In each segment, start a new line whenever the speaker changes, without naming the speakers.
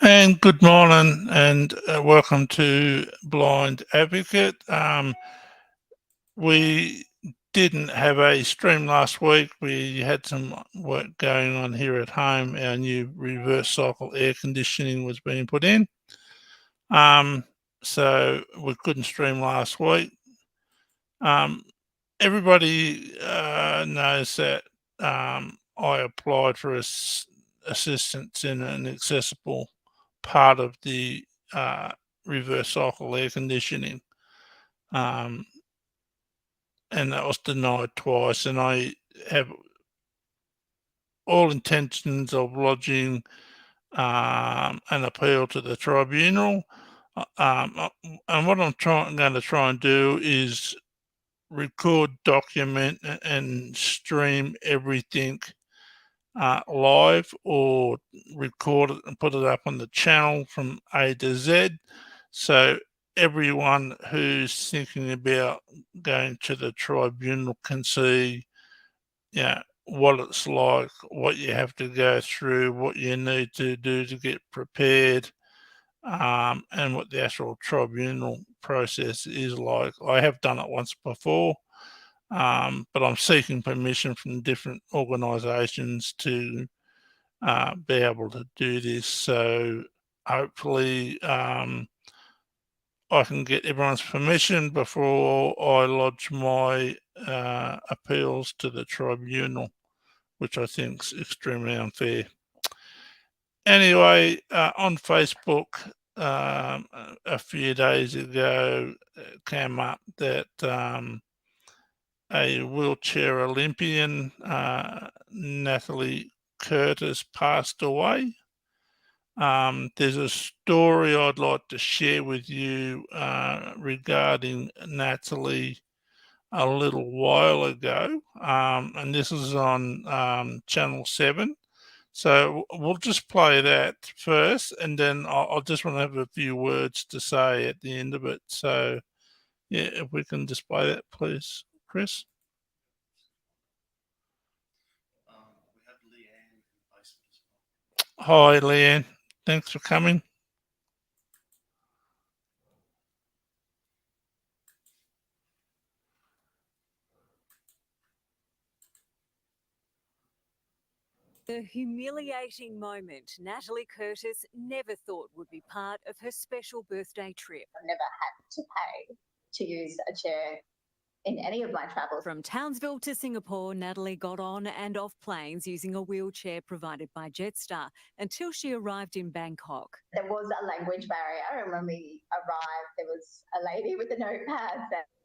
And good morning, and welcome to Blind Advocate. We didn't have a stream last week. We had some work going on here at home. Our new reverse cycle air conditioning was being put in. So we couldn't stream last week. Um, Everybody knows that I applied for assistance in an accessible part of the uh, reverse cycle air conditioning, um, and that was denied twice. And I have all intentions of lodging an appeal to the tribunal. And what going to try and do is record, document, and stream everything live, or record it and put it up on the channel from A to Z. So everyone who's thinking about going to the tribunal can see, what it's like, what you have to go through, what you need to do to get prepared, and what the actual tribunal process is like. I have done it once before, but I'm seeking permission from different organisations to be able to do this. So hopefully, I can get everyone's permission before I lodge my appeals to the tribunal, which I think is extremely unfair. Anyway, on Facebook a few days ago, it came up that a wheelchair Olympian, Natalie Curtis, passed away. There's a story I'd like to share with you regarding Natalie a little while ago, and this is on Channel 7. So we'll just play that first, and then I'll just want to have a few words to say at the end of it. So, yeah, if we can display that, please, Chris. Hi, Leanne. Thanks for coming.
The humiliating moment Natalie Curtis never thought would be part of her special birthday trip.
I've never had to pay to use a chair in any of my travels.
From Townsville to Singapore, Natalie got on and off planes using a wheelchair provided by Jetstar until she arrived in Bangkok.
There was a language barrier, and when we arrived, there was a lady with a notepad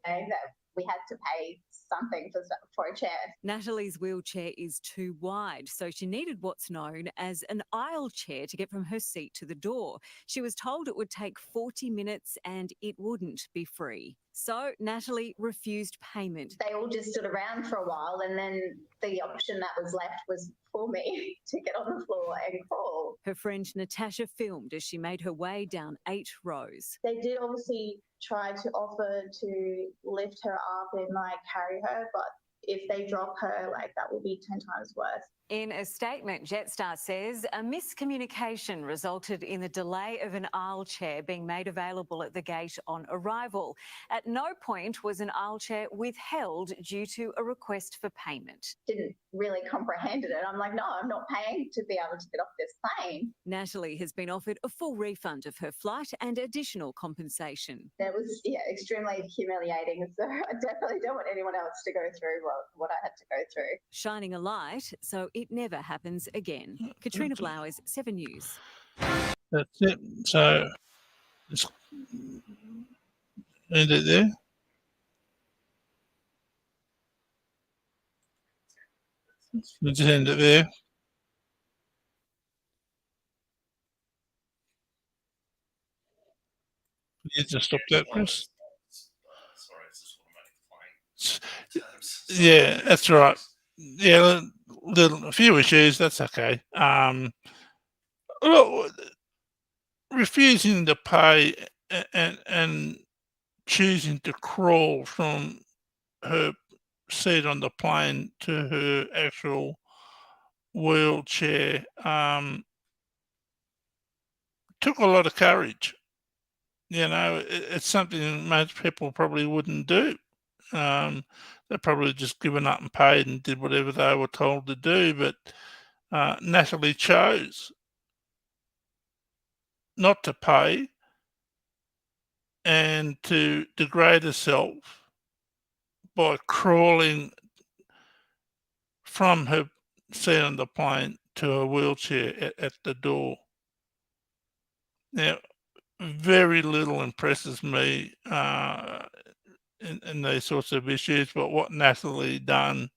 saying that we had to pay something for a chair.
Natalie's wheelchair is too wide, so she needed what's known as an aisle chair to get from her seat to the door. She was told it would take 40 minutes and it wouldn't be free. So Natalie refused payment.
They all just stood around for a while, and then the option that was left was for me to get on the floor and crawl.
Her friend Natasha filmed as she made her way down 8 rows.
They did obviously try to offer to lift her up and carry her, but if they drop her, that will be 10 times worse.
In a statement, Jetstar says a miscommunication resulted in the delay of an aisle chair being made available at the gate on arrival. At no point was an aisle chair withheld due to a request for payment.
Didn't really comprehend it. I'm like, no, I'm not paying to be able to get off this plane.
Natalie has been offered a full refund of her flight and additional compensation.
It was, extremely humiliating. So I definitely don't want anyone else to go through what I had to go through.
Shining a light so it never happens again. Katrina Blowers, 7 News.
That's it. So just end it there. We'll just end it there. You just stop that, Chris. Yeah, that's right. Yeah, a few issues. That's okay. Look, refusing to pay and choosing to crawl from her seat on the plane to her actual wheelchair took a lot of courage. It's something most people probably wouldn't do. They probably just given up and paid and did whatever they were told to do. But Natalie chose not to pay and to degrade herself by crawling from her seat on the plane to a wheelchair at the door. Now, very little impresses me in these sorts of issues, but what Natalie done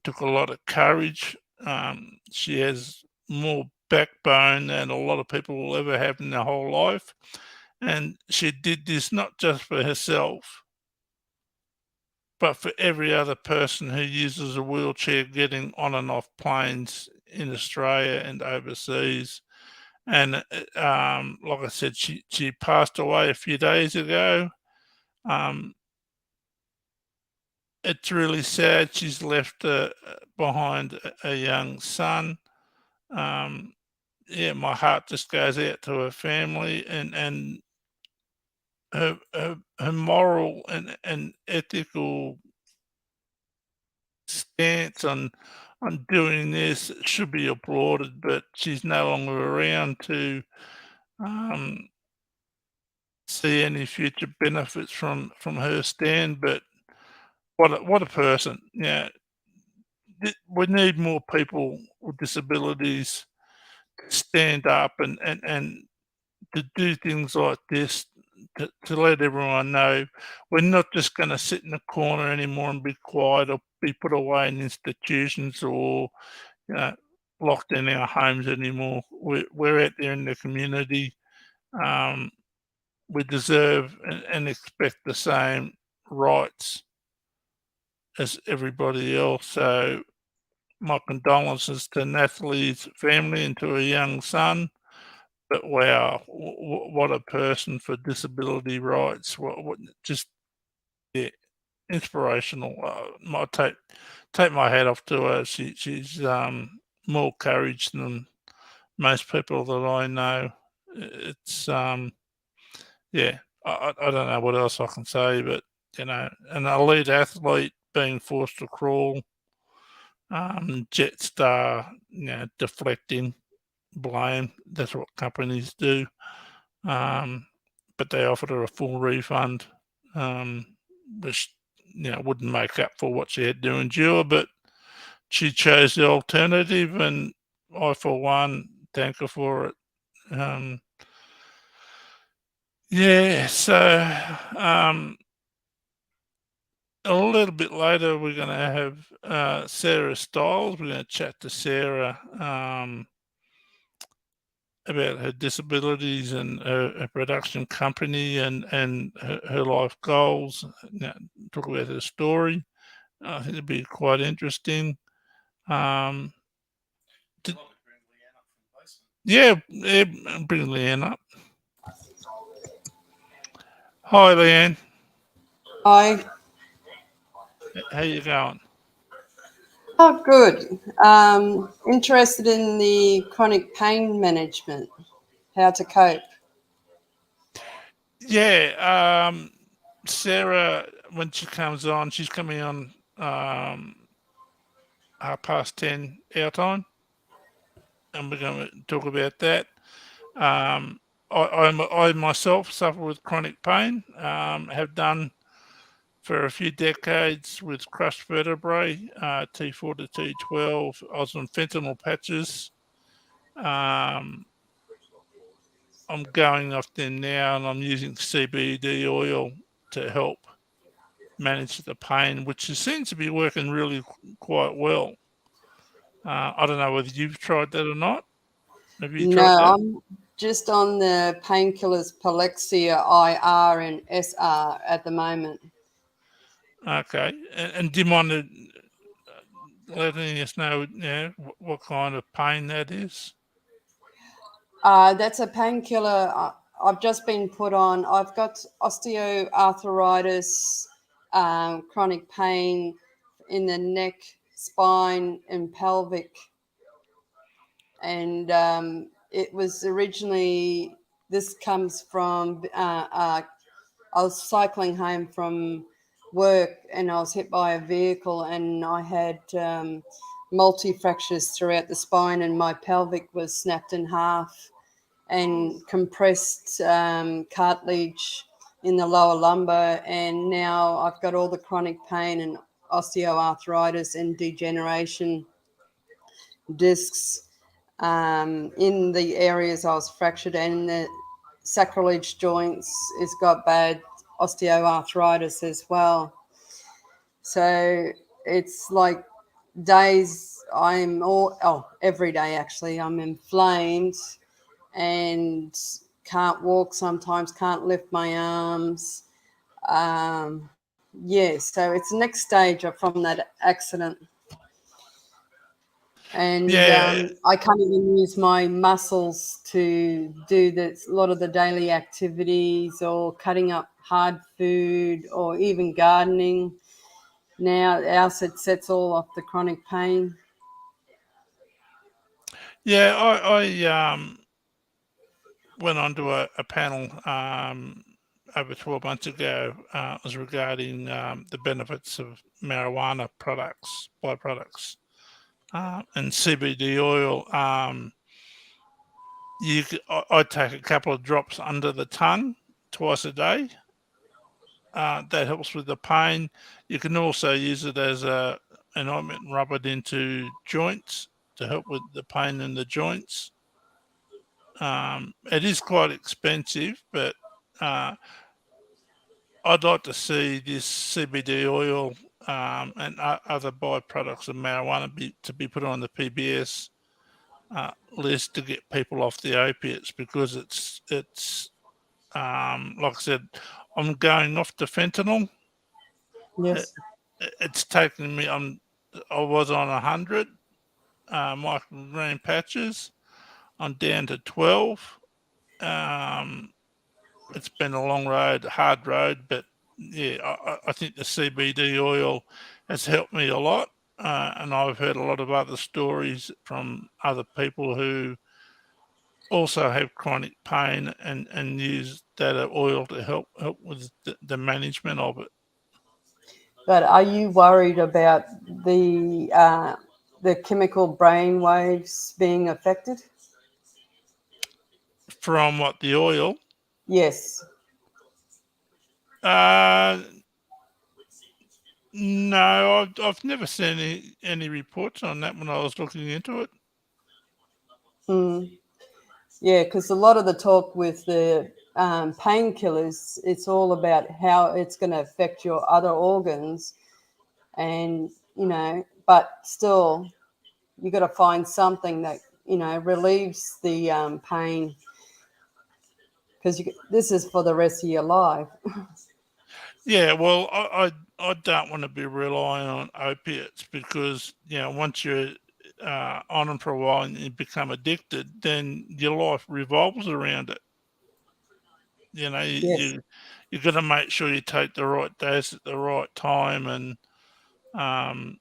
took a lot of courage. She has more backbone than a lot of people will ever have in their whole life. And she did this not just for herself, but for every other person who uses a wheelchair getting on and off planes in Australia and overseas. And like I said, she passed away a few days ago. Um, it's really sad. She's left behind a young son. Yeah, my heart just goes out to her family and her moral and ethical stance on doing this should be applauded, but she's no longer around to um, see any future benefits from her stand. But what a person! Yeah, we need more people with disabilities to stand up and to do things like this to let everyone know we're not just going to sit in a corner anymore and be quiet or be put away in institutions or you know, locked in our homes anymore. We're out there in the community. Um, we deserve and expect the same rights as everybody else. So my condolences to Nathalie's family and to her young son. But wow, what a person for disability rights! What just yeah, inspirational. I take my hat off to her. She's more courage than most people that I know. It's yeah. I don't know what else I can say, but an elite athlete being forced to crawl, Jetstar, deflecting blame. That's what companies do. Um, but they offered her a full refund, um, which wouldn't make up for what she had to endure. But she chose the alternative, and I, for one, thank her for it. Um, yeah, so a little bit later, we're going to have Sarah Stiles. We're going to chat to Sarah about her disabilities and her production company and her life goals. Talk about her story. I think it'd be quite interesting. Um, yeah, bring Leanne up. Hi, Leanne.
Hi.
How you going?
Oh, good. Interested in the chronic pain management, how to cope.
Yeah, Sarah, when she comes on, she's coming on 10:30 our time, and we're going to talk about that. Um, I myself suffer with chronic pain, have done for a few decades with crushed vertebrae, T4 to T12. I was on fentanyl patches. Um, I'm going off them now and I'm using CBD oil to help manage the pain, which seems to be working really quite well. I don't know whether you've tried that or not. Have you
No,
tried that?
I'm just on the painkillers Palexia IR and SR at the moment.
Okay. And do you mind letting us know what kind of pain that is?
That's a painkiller I've just been put on. I've got osteoarthritis, chronic pain in the neck, spine, and pelvic. And it was originally, this comes from, I was cycling home from work and I was hit by a vehicle and I had multi-fractures throughout the spine and my pelvic was snapped in half and compressed cartilage in the lower lumbar, and now I've got all the chronic pain and osteoarthritis and degeneration discs in the areas I was fractured, and the sacrilege joints has got bad osteoarthritis as well. So it's like days every day actually I'm inflamed and can't walk sometimes, can't lift my arms. Yeah, so it's the next stage from that accident. And
Yeah,
I can't even use my muscles to do a lot of the daily activities or cutting up hard food or even gardening. Now, else it sets all off the chronic pain.
yeah. I went onto a panel over 12 months ago. It was regarding the benefits of marijuana products, byproducts, and CBD oil. I take a couple of drops under the tongue twice a day. That helps with the pain. You can also use it as an ointment and rub it into joints to help with the pain in the joints. It is quite expensive, but uh, I'd like to see this CBD oil and other byproducts of marijuana to be put on the PBS list to get people off the opiates, because it's like I said, I'm going off the fentanyl. It,
Yes.
it's taken me. I was on 100 microgram patches. I'm down to 12. Um, it's been a long road, hard road, but yeah, I think the CBD oil has helped me a lot. And I've heard a lot of other stories from other people who also have chronic pain and use that oil to help with the management of it.
But are you worried about the chemical brain waves being affected?
From what, the oil?
Yes.
Uh, no, I've never seen any reports on that when I was looking into it.
Mm. Yeah, because a lot of the talk with the painkillers, it's all about how it's going to affect your other organs, and but still, you got to find something that relieves the pain, because this is for the rest of your life.
Yeah, well, I don't want to be relying on opiates, because once you're on them for a while and you become addicted, then your life revolves around it.
Yes.
You got to make sure you take the right dose at the right time, and um,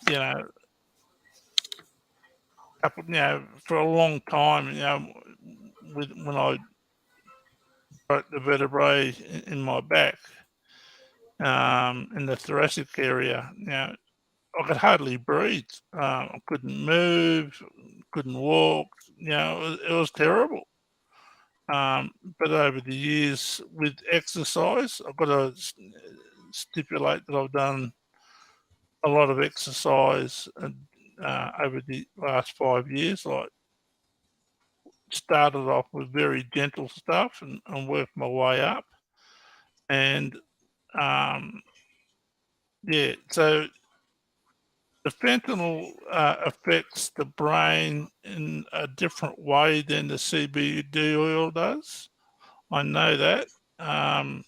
you know, for a long time, when I broke the vertebrae in my back, in the thoracic area, I could hardly breathe. I couldn't move, couldn't walk. It was terrible. But over the years with exercise, I've got to stipulate that I've done a lot of exercise over the last 5 years. Like, started off with very gentle stuff and worked my way up. And yeah, so the fentanyl affects the brain in a different way than the CBD oil does. I know that. Um,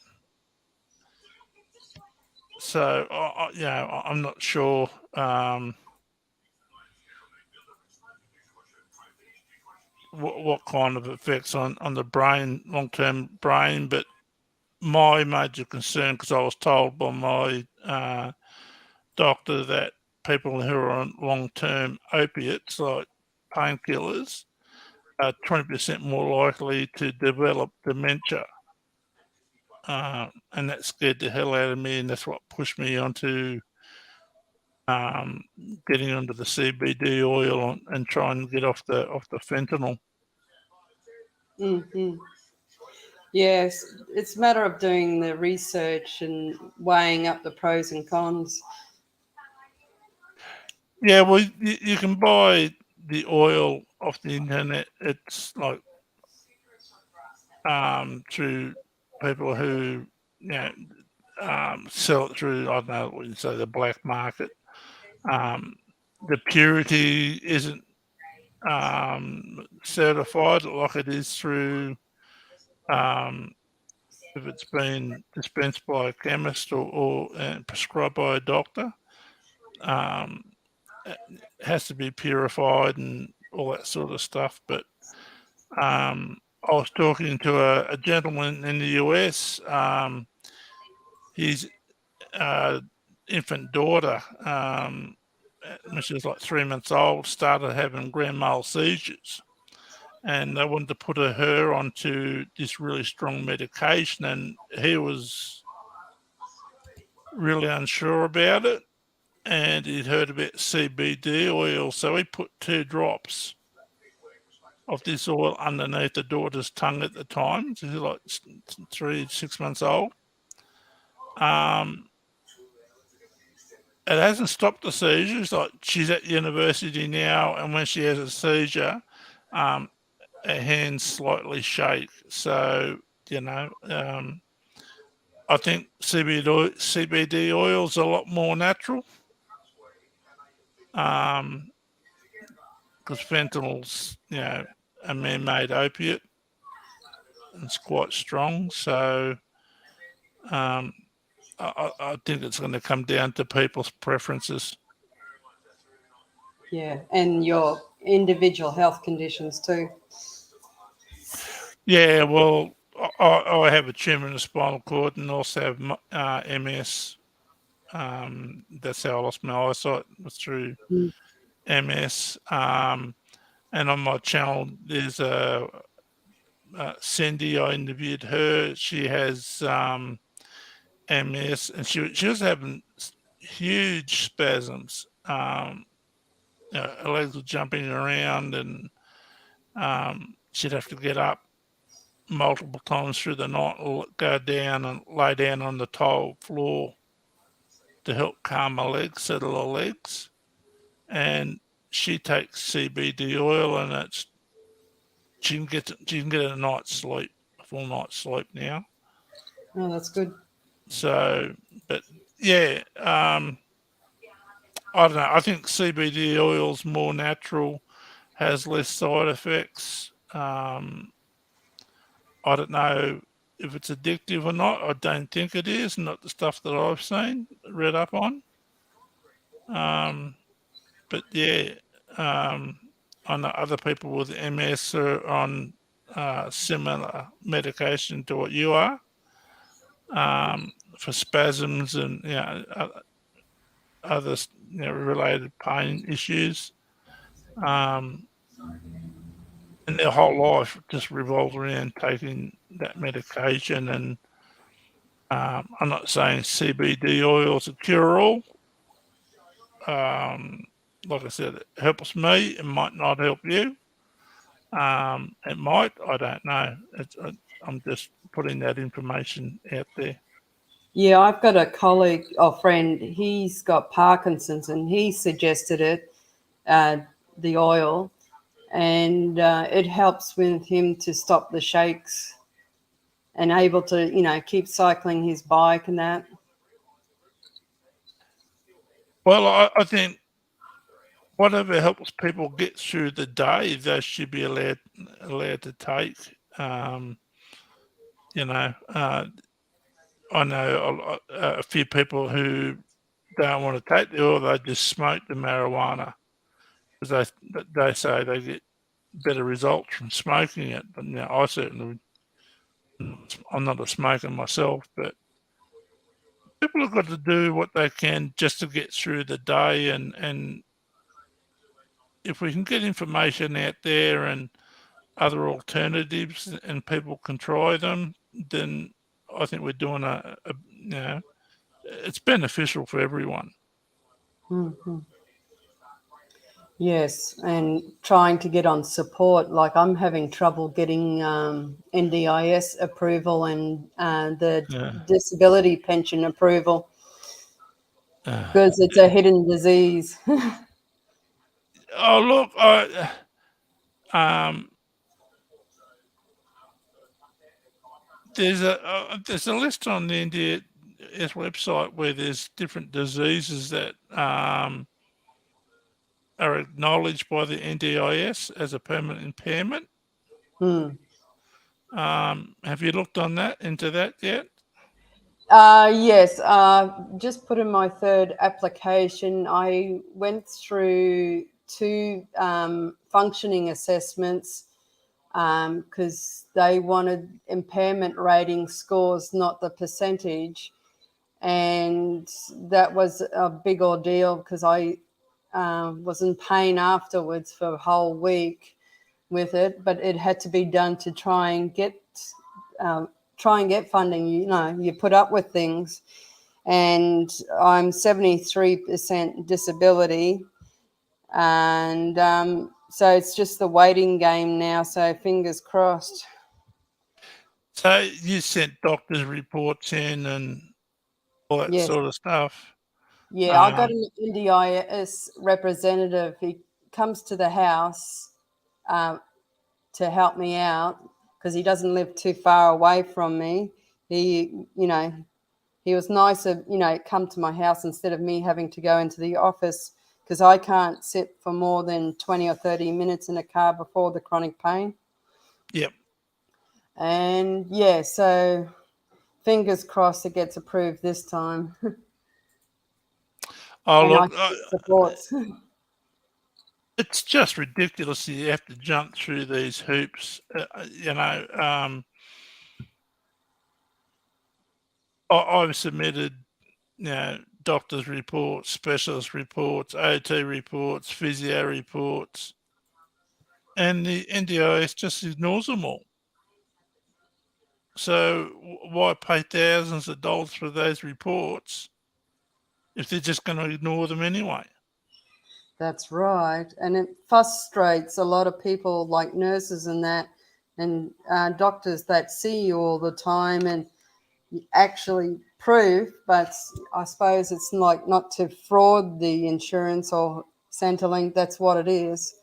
so I'm not sure what kind of effects on the brain, long term brain, but my major concern, because I was told by my doctor that people who are on long term opiates, like painkillers, 20% more likely to develop dementia. And that scared the hell out of me, and that's what pushed me onto getting onto the CBD oil and trying to get off the fentanyl.
Mm-hmm. Yes, it's a matter of doing the research and weighing up the pros and cons.
Yeah, well, you can buy the oil off the internet. It's like through people who sell it through, I don't know what you say, the black market. The purity isn't certified like it is through if it's been dispensed by a chemist or prescribed by a doctor. It has to be purified and all that sort of stuff. But I was talking to a gentleman in the US. His infant daughter, when she was like 3 months old, started having grand mal seizures. And they wanted to put her onto this really strong medication, and he was really unsure about it. And he'd heard about CBD oil, so he put 2 drops of this oil underneath the daughter's tongue at the time. She's like 6 months old. It hasn't stopped the seizures. Like, she's at university now, and when she has a seizure, her hands slightly shake. So, I think CBD oil is a lot more natural. Because fentanyl's, a man-made opiate. It's quite strong. So I think it's going to come down to people's preferences.
Yeah, and your individual health conditions too.
Yeah, well, I have a tumor in the spinal cord and also have MS. That's how I lost my eyesight, was through MS. And on my channel, there's a Cindy. I interviewed her. She has MS, and she was having huge spasms. Her legs were jumping around, and she'd have to get up multiple times through the night, or go down and lay down on the tile floor to help calm her legs, settle her legs. And she takes CBD oil, and she can get a night's sleep, a full night's sleep now.
Oh, that's good.
So, but yeah, I don't know. I think CBD oil's more natural, has less side effects. I don't know if it's addictive or not. I don't think it is. Not the stuff that I've seen, read up on. But yeah, I know other people with MS are on similar medication to what you are, for spasms and other related pain issues. And their whole life just revolves around taking that medication. And I'm not saying CBD oil is a cure-all. Like I said, it helps me. It might not help you. It might. I don't know. I'm just putting that information out there.
Yeah, I've got a colleague or friend. He's got Parkinson's, and he suggested it, the oil, and it helps with him to stop the shakes and able to, keep cycling his bike and that.
Well, I think whatever helps people get through the day, they should be allowed to take. I know a few people who don't want to take the oil; they just smoke the marijuana because they say they get better results from smoking it. But I certainly, I'm not a smoker myself, but people have got to do what they can just to get through the day. And if we can get information out there and other alternatives and people can try them, then I think we're doing it's beneficial for everyone.
Mhm. Yes, and trying to get on support. Like I'm having trouble getting NDIS approval and the
Yeah.
disability pension approval
Uh,
because it's a hidden disease.
oh look, um, there's a list on the NDIS website where there's different diseases that are acknowledged by the NDIS as a permanent impairment.
Hmm.
Have you looked into that yet?
Yes, just put in my third application. I went through two functioning assessments because they wanted impairment rating scores, not the percentage. And that was a big ordeal because I was in pain afterwards for a whole week with it, but it had to be done to um, try and get funding. You know, you put up with things, and I'm 73% disability, and so it's just the waiting game now. So fingers crossed.
So you sent doctors' reports in and all that
Yes.
sort of stuff.
Yeah, I got
Um,
an NDIS representative. He comes to the house uh, to help me out because he doesn't live too far away from me. He was nice to, come to my house instead of me having to go into the office because I can't sit for more than 20 or 30 minutes in a car before the chronic pain.
yep.
And yeah, so fingers crossed it gets approved this time.
Oh,
And I
look,
get support.
it's just ridiculous that you have to jump through these hoops. I've submitted, doctor's reports, specialist reports, OT reports, physio reports, and the NDIS just ignores them all. So why pay thousands of dollars for those reports if they're just going to ignore them anyway?
That's right. And it frustrates a lot of people like nurses and that, and doctors that see you all the time and actually prove, but I suppose it's like not to fraud the insurance or Centrelink. That's what it is.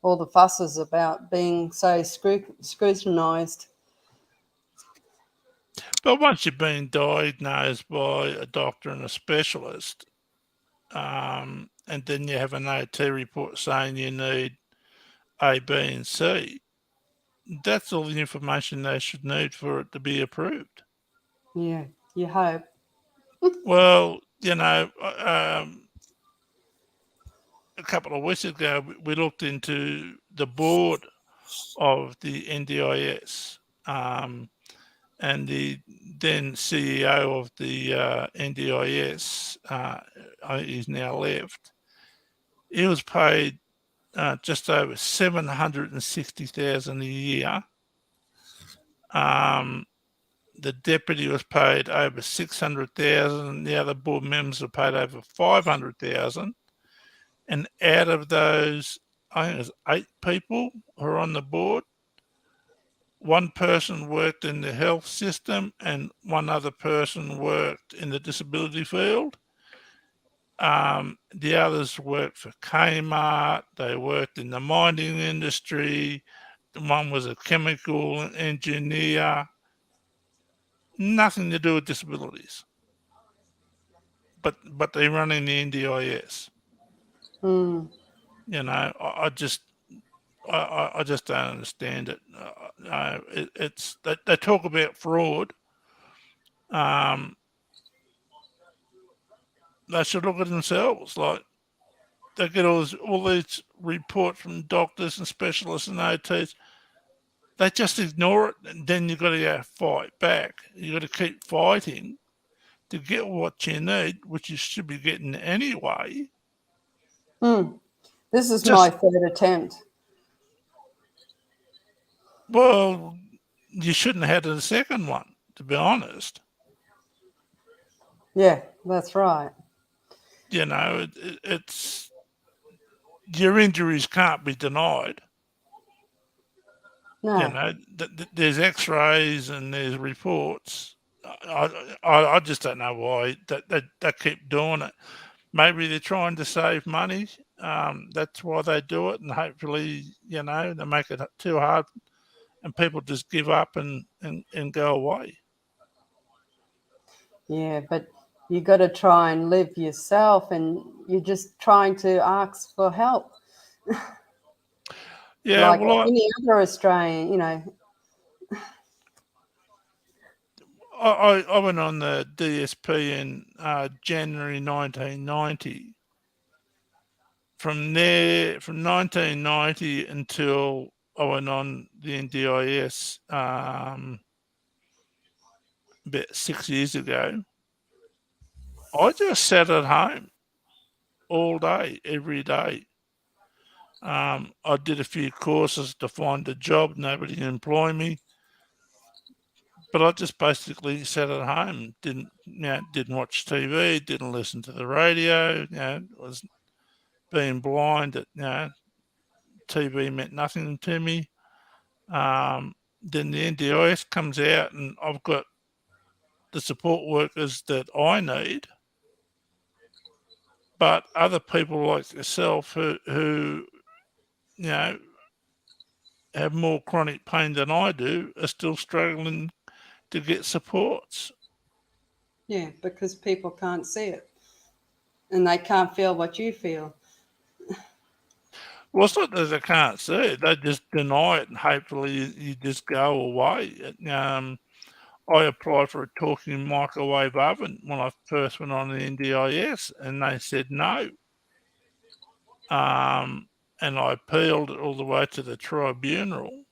All the fusses about being so scrutinised.
But once you've been diagnosed by a doctor and a specialist, and then you have an OT report saying you need A, B, and C, that's all the information they should need for it to be approved.
Yeah, you hope.
Well, a couple of weeks ago, we looked into the board of the NDIS, and the then CEO of the NDIS, he's now left. He was paid just over 760,000 a year. The deputy was paid over 600,000. The other board members were paid over 500,000. And out of those, I think there's 8 people who are on the board. One person worked in the health system, and one other person worked in the disability field. The others worked for Kmart. They worked in the mining industry. One was a chemical engineer. Nothing to do with disabilities, but they're running the NDIS.
Mm.
I just don't understand it. It's they talk about fraud. Um, they should look at themselves. Like they get all these reports from doctors and specialists and OTs. They just ignore it, and then you've got to go fight back. You've got to keep fighting to get what you need, which you should be getting anyway.
Mm. This is my
Just
third attempt.
Well, you shouldn't have had a second one, to be honest.
Yeah, that's right.
You know, it's your injuries can't be denied. You
No.
know, there's X-rays and there's reports. I just don't know why they keep doing it. Maybe they're trying to save money. That's why they do it, and hopefully, you know, they make it too hard, and people just give up and go away.
Yeah, but you got to try and live yourself, and you're just trying to ask for help,
Yeah,
like
well,
any other Australian,
I went on the DSP in January 1990. From there, from 1990 until I went on the NDIS about 6 years ago, I just sat at home all day, every day. I did a few courses to find a job. Nobody can employ me, but I just basically sat at home. Didn't watch TV. Didn't listen to the radio. Was being blind. TV meant nothing to me. Then the NDIS comes out, and I've got the support workers that I need, but other people like yourself who you know have more chronic pain than I do are still struggling to get supports.
yeah, because people can't see it and they can't feel what you feel.
Well, it's not that they can't see it; they just deny it, and hopefully you just go away. I applied for a talking microwave oven when I first went on the NDIS, and they said no. And I appealed it all the way to the tribunal,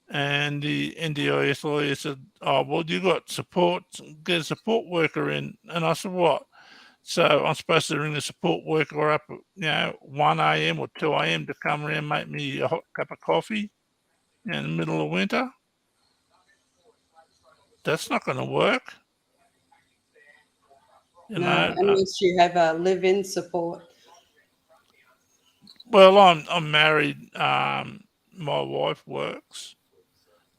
and the NDIS lawyer said, "Oh, well, you got support. Get a support worker in." And I said, "What?" So I'm supposed to ring the support worker up, 1 a.m. or 2 a.m. to come around and make me a hot cup of coffee in the middle of winter? That's not going to work, you
No,
know.
unless you have a live-in support.
Well, I'm married. My wife works,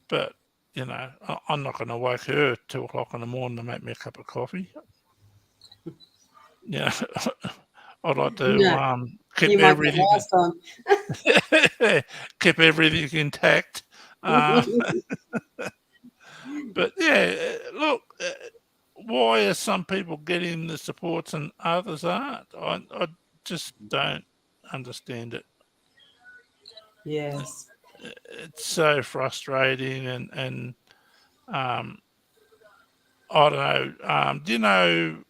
but I'm not going to wake her at 2 o'clock in the morning to make me a cup of coffee. Yeah, I'd like to
No,
keep
you might get
everything
lost on.
keep everything intact. Uh, but yeah, look, why are some people getting the supports and others aren't? I just don't understand it.
Yes,
It's so frustrating, and um, I don't know. Do you know?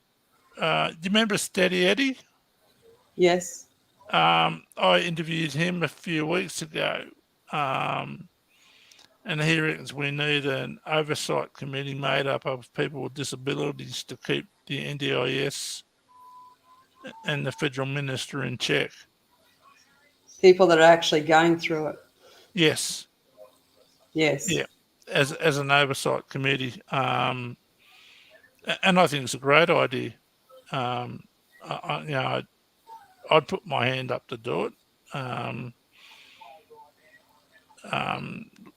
Do you remember Steady Eddie?
yes.
I interviewed him a few weeks ago, um, and he reckons we need an oversight committee made up of people with disabilities to keep the NDIS and the federal minister in check.
People that are actually going through it.
Yes,
Yes.
yeah, as an oversight committee, and I think it's a great idea. Um, I'd put my hand up to do it. Um,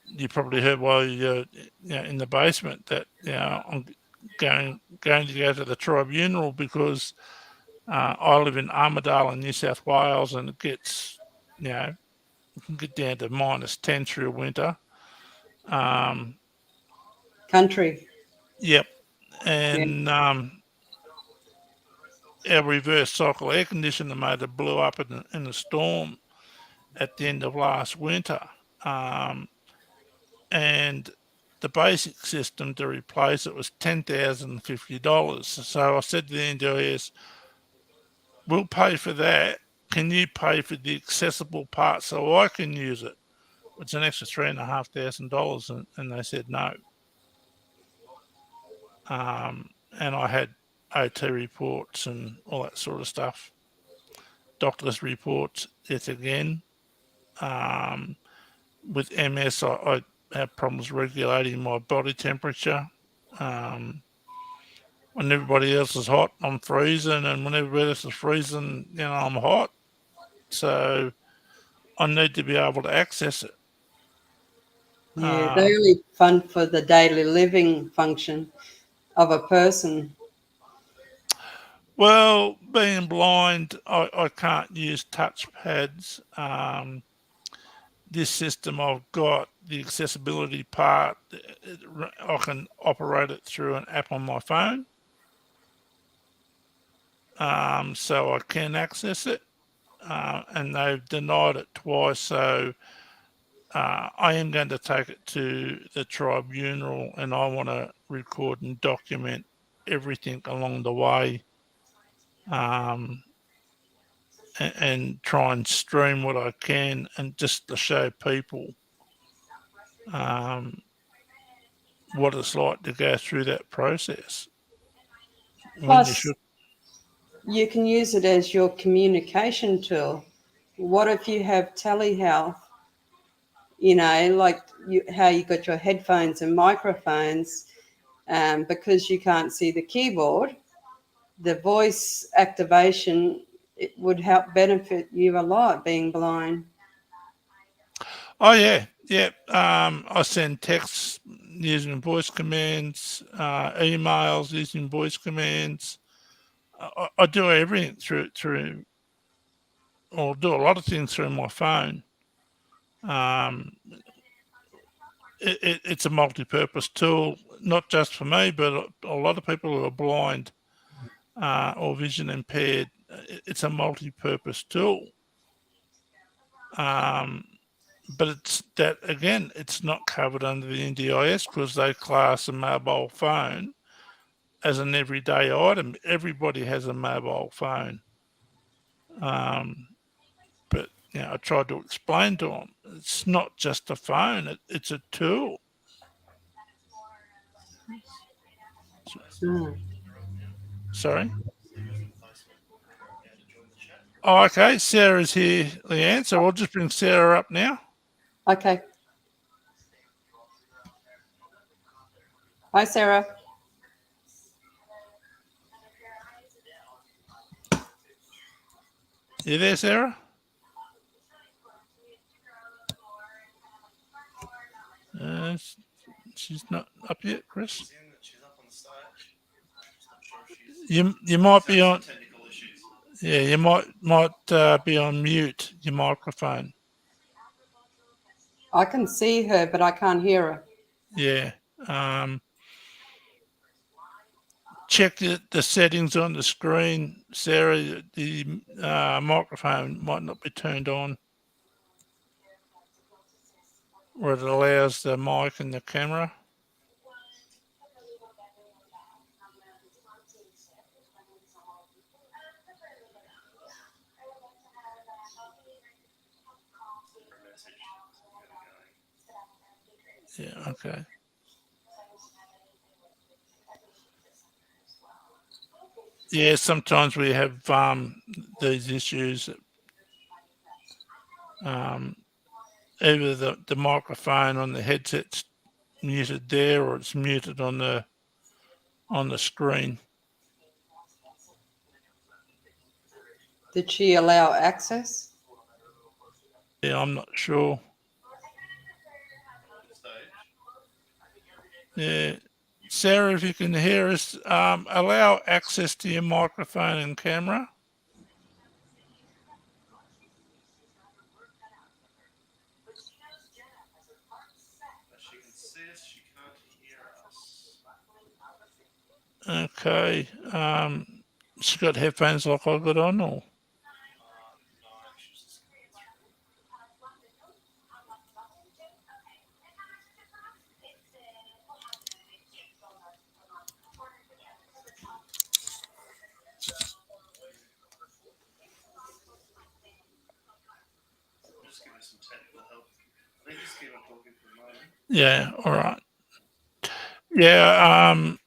you probably heard while you're in the basement that I'm going to go to the tribunal because I live in Armidale in New South Wales, and it gets it can get down to -10 through winter. Um,
Country.
yep,
Yeah.
and our reverse cycle air conditioner motor blew up in a storm at the end of last winter. Um, and the basic system to replace it was $10,050. So I said to the NDIS, we'll pay for that. Can you pay for the accessible part so I can use it? It's an extra $3,500. And they said no. And I had OT reports and all that sort of stuff, doctor's reports yet again. Um, with MS, I have problems regulating my body temperature. When everybody else is hot, I'm freezing, and when everybody else is freezing, I'm hot. So I need to be able to access it.
Yeah, they only fund for the daily living function of a person.
Well, being blind, I can't use touch pads. This system I've got, the accessibility part, I can operate it through an app on my phone. So I can access it, and they've denied it twice. So I am going to take it to the tribunal, and I want to record and document everything along the way, and try and stream what I can, and just to show people what it's like to go through that process. When you
Plus,
should,
you can use it as your communication tool. What if you have telehealth? Like how you got your headphones and microphones, because you can't see the keyboard, the voice activation, it would help benefit you a lot being blind.
oh yeah, yeah. I send texts using voice commands, emails using voice commands. I do everything through, or do a lot of things through my phone. Um, it's a multi-purpose tool, not just for me, but a lot of people who are blind or vision impaired. It's a multi-purpose tool. But it's that again, it's not covered under the NDIS because they class a mobile phone as an everyday item. Everybody has a mobile phone. But I tried to explain to them it's not just a phone; it's a tool.
Mm.
Sorry. Oh, okay. Sarah's here, Leanne. So I'll just bring Sarah up now.
Okay. Hi, Sarah.
You there, Sarah? She's not up yet, Chris. You might be on. Yeah, you might be on mute. Your microphone.
I can see her, but I can't hear her.
Yeah. Check the settings on the screen, Sarah. The microphone might not be turned on, where it allows the mic and the camera. Yeah, okay. Yeah, sometimes we have these issues. Either the microphone on the headset's muted there, or it's muted on the screen.
Did she allow access?
Yeah, I'm not sure. Yeah, Sarah, if you can hear us, allow access to your microphone and camera. Okay. She got headphones like I got on, or? Yeah, all right. Yeah, I'm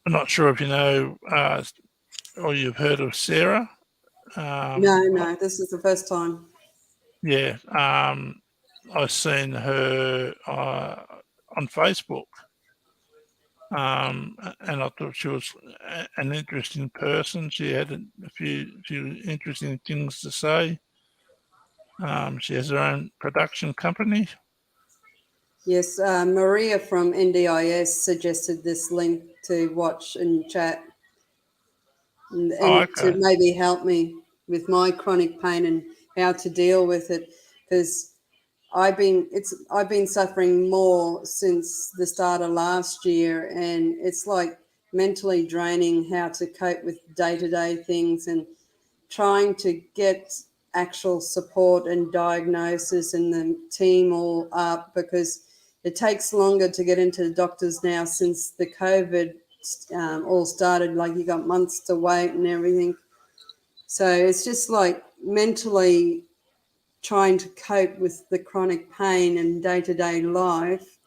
not sure if you know or you've heard of Sarah.
No, this is the first time.
Yeah, I seen her on Facebook, and I thought she was an interesting person. She had a few interesting things to say. She has her own production company.
Yes, Maria from NDIS suggested this link to watch and chat,
Oh,
and to
okay.
maybe help me with my chronic pain and how to deal with it, because I've been suffering more since the start of last year, and it's like mentally draining how to cope with day-to-day things, and trying to get actual support and diagnosis and the team all up, because it takes longer to get into the doctors now since the COVID all started. Like, you got months to wait and everything. So it's just like mentally trying to cope with the chronic pain and day-to-day life.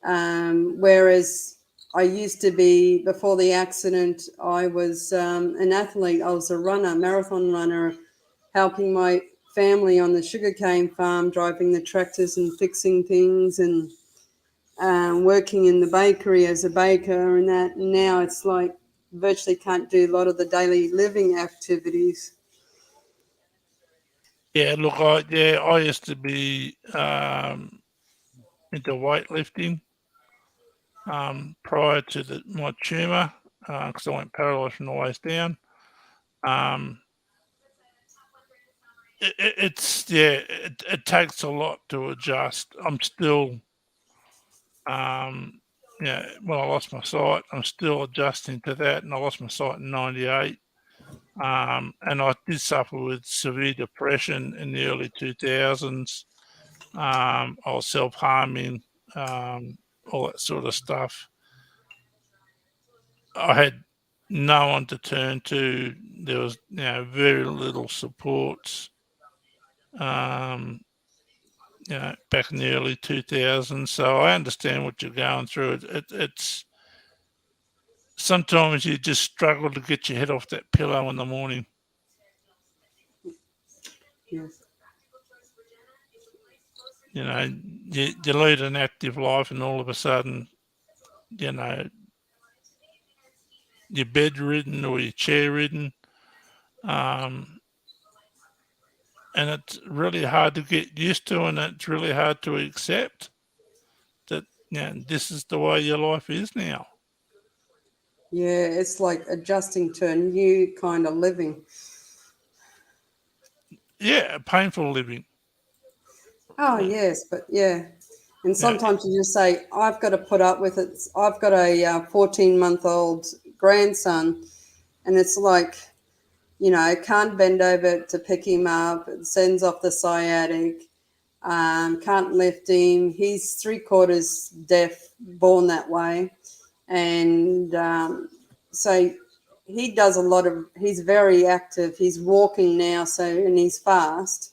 Whereas I used to be, before the accident, I was an athlete. I was a runner, marathon runner, helping my family on the sugarcane farm, driving the tractors and fixing things, and working in the bakery as a baker and that. And now it's like virtually can't do a lot of the daily living activities.
Yeah, look, I used to be into weightlifting prior to my tumor, because I went paralysed from the waist down. Um, it takes a lot to adjust. I'm still, well, I lost my sight. I'm still adjusting to that, and I lost my sight in '98. And I did suffer with severe depression in the early 2000s. I was self-harming, all that sort of stuff. I had no one to turn to. There was, very little support. Um, back in the early 2000s. So I understand what you're going through. It's sometimes you just struggle to get your head off that pillow in the morning.
Yes.
You lead an active life, and all of a sudden, you know, you're bedridden or you're chair ridden. Um, and it's really hard to get used to, and it's really hard to accept that, this is the way your life is now.
Yeah, it's like adjusting to a new kind of living.
Yeah, painful living.
Oh,
Uh,
yes, but yeah. And
yeah,
sometimes you just say, I've got to put up with it. I've got a 14-month-old grandson, and it's like, can't bend over to pick him up. It sends off the sciatic. Can't lift him. He's three-quarters deaf, born that way. And so he does a lot of, he's very active. He's walking now, and he's fast.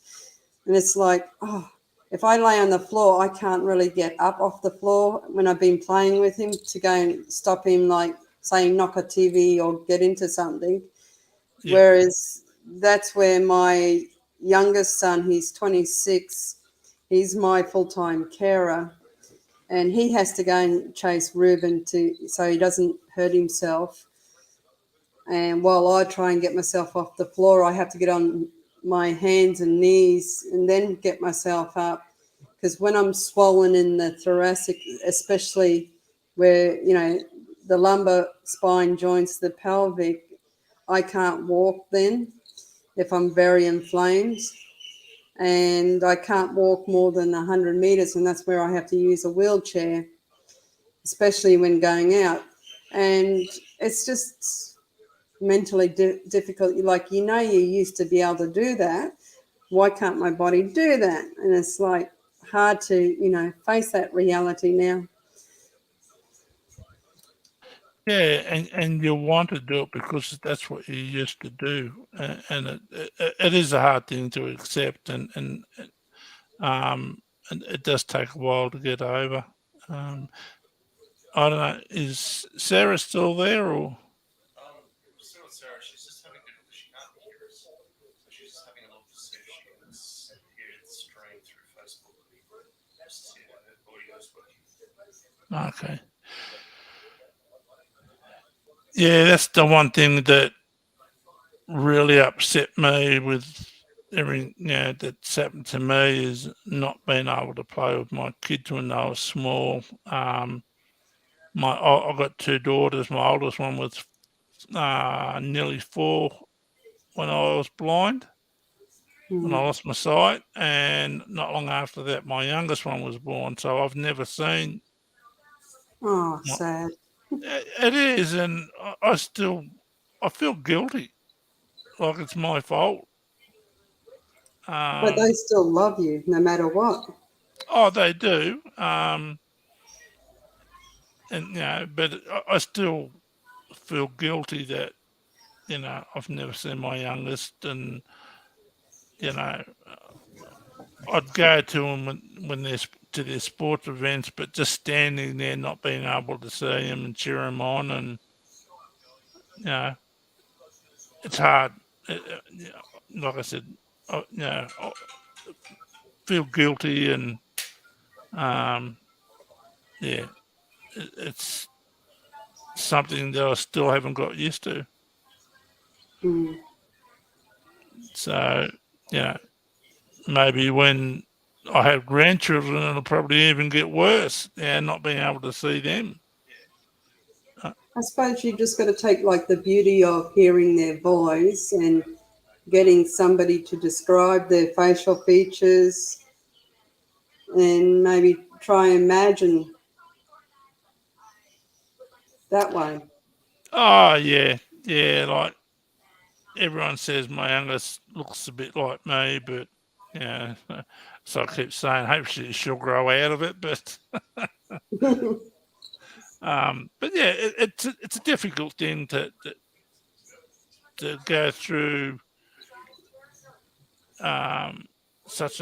And it's like, oh, if I lay on the floor, I can't really get up off the floor when I've been playing with him to go and stop him, like, say, knock a TV or get into something.
yeah,
Whereas that's where my youngest son, he's 26, he's my full-time carer, and he has to go and chase Reuben so he doesn't hurt himself. And while I try and get myself off the floor, I have to get on my hands and knees and then get myself up. Because when I'm swollen in the thoracic, especially where, the lumbar spine joints the pelvic, I can't walk then if I'm very inflamed. And I can't walk more than 100 meters, and that's where I have to use a wheelchair, especially when going out. And it's just mentally difficult. Like, you used to be able to do that. Why can't my body do that? And it's like hard to, face that reality now.
yeah, and you want to do it because that's what you used to do, and it is a hard thing to accept, um, and it does take a while to get over. Um, I don't know, is Sarah still there, or?
Still with Sarah, she's just having difficulty. She can't hear us, so she's just having a look to see if she can hear the stream through Facebook.
Okay. Yeah, that's the one thing that really upset me with that's happened to me is not being able to play with my kids when they were small. I've got two daughters. My oldest one was nearly 4 when I was blind, when I
Mm.
lost my sight, and not long after that, my youngest one was born. So I've never seen.
Oh,
My,
sad.
it is, and I feel guilty, like it's my fault.
But they
Um,
still love you no matter what.
oh, they do. And but I still feel guilty that I've never seen my youngest, and you know I'd go to them when they're to their sports events, but just standing there, not being able to see them and cheer them on, and you know it's hard. Like I said, I feel guilty, and um, yeah, it's something that I still haven't got used to.
Mm.
So, yeah, maybe when I have grandchildren, it'll probably even get worse. Not being able to see them. Uh,
I suppose you just got to take like the beauty of hearing their voice and getting somebody to describe their facial features and maybe try and imagine that way.
oh yeah, yeah. Like everyone says, my youngest looks a bit like me, but yeah. So I keep saying, hopefully she'll grow out of it. But yeah, it's a difficult thing to go through um, such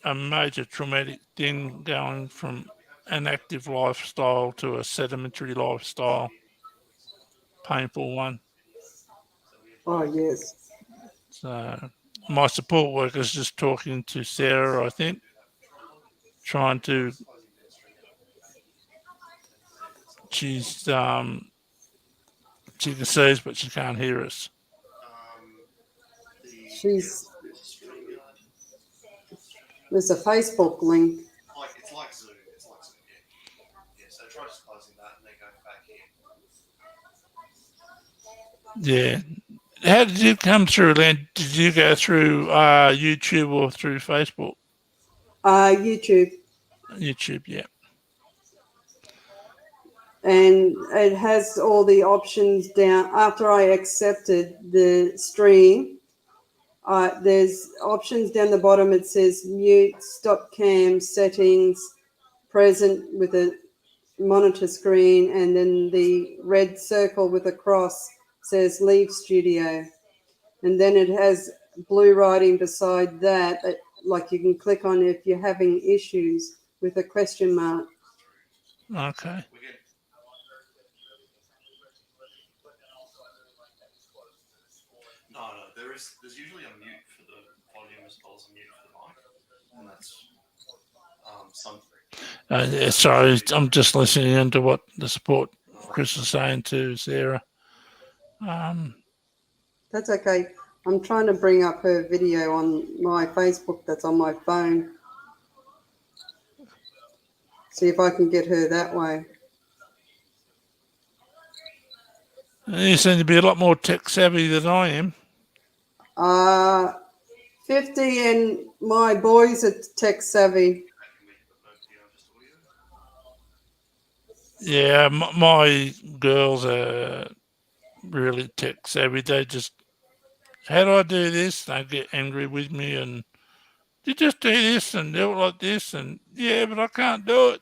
a major traumatic thing, going from an active lifestyle to a sedimentary lifestyle, painful one.
Oh, yes.
So my support worker's just talking to Sarah, I think, trying to. She's she can see us, but she can't hear us.
She's, there's a Facebook link.
It's like Zoom. It's like Zoom. Yeah. So try just closing that and then going back in.
Yeah. How did you come through, Len? Did you go through YouTube or through Facebook?
YouTube.
YouTube, yeah.
And it has all the options down. After I accepted the stream, there's options down the bottom. It says mute, stop cam, settings, present with a monitor screen, and then the red circle with a cross says leave studio. And then it has blue writing beside that, like you can click on if you're having issues with a question mark.
Okay.
No. There's usually a mute for the volume as well as a mute for the mic, and that's some.
Yeah, sorry, I'm just listening into what the support Chris is saying to Sarah.
That's okay. I'm trying to bring up her video on my Facebook that's on my phone. See if I can get her that way.
You seem to be a lot more tech savvy than I am.
50 and my boys are tech savvy.
Yeah, my girls are really tech savvy. They just, how do I do this? They get angry with me, and you just do this and do it like this, and yeah, but I can't do it.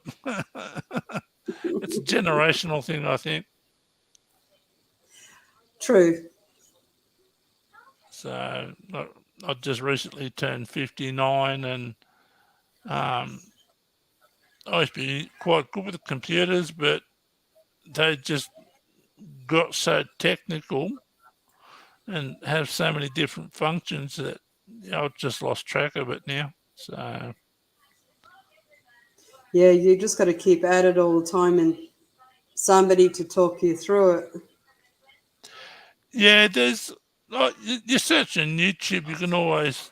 It's a generational thing, I think.
True.
So I just recently turned 59, and I used to be quite good with computers, but they just got so technical and have so many different functions that I've just lost track of it now. So
Yeah, you just got to keep at it all the time and somebody to talk you through it.
Yeah, there's like you search on YouTube, you can always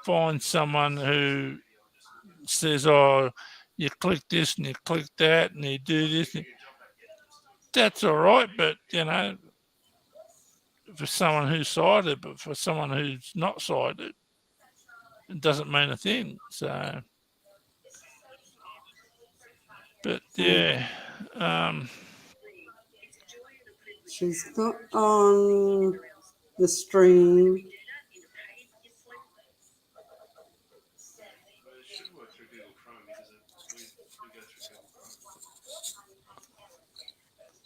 find someone who says, "Oh, you click this and you click that and you do this." That's all right, but for someone who's sighted, but for someone who's not sighted, it doesn't mean a thing. So, but yeah,
She's not on the stream.
But it should work through Google Chrome because we go through Google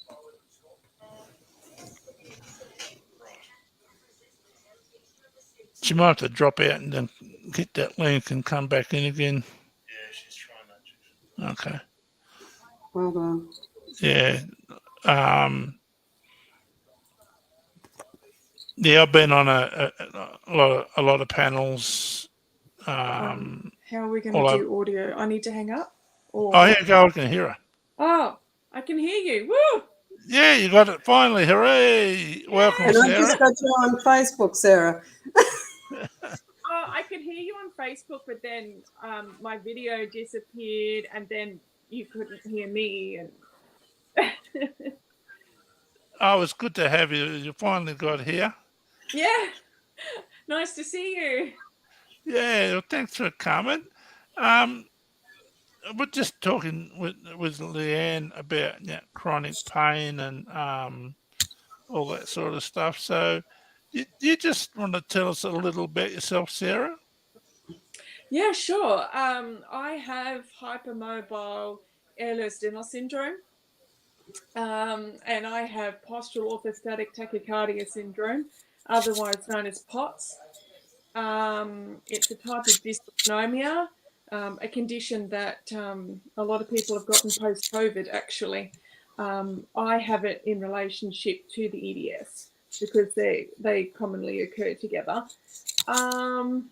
Chrome. Right.
she might have to drop out and then get that link and come back in again.
Yeah, she's trying that.
Okay.
Well done.
Yeah. Yeah, I've been on a lot of panels.
How are we going
all
to
over.
do audio? I need to hang up? Or...
Oh, here you go. I can hear her.
Oh, I can hear you. Woo!
Yeah, you got it finally. Hooray. Welcome,
And I
Sarah.
just got you on Facebook, Sarah.
Oh, I could hear you on Facebook, but then my video disappeared, and then you couldn't hear me. And
Oh, it's good to have you. You finally got here.
yeah, nice to see you.
Yeah, well, thanks for coming. We're just talking with Leanne about chronic pain and all that sort of stuff. So, you just want to tell us a little about yourself, Sarah?
Yeah, sure. I have hypermobile Ehlers-Danlos syndrome, and I have postural orthostatic tachycardia syndrome, otherwise known as POTS. It's a type of dysautonomia, a condition that a lot of people have gotten post-COVID, actually. I have it in relationship to the EDS because they commonly occur together. And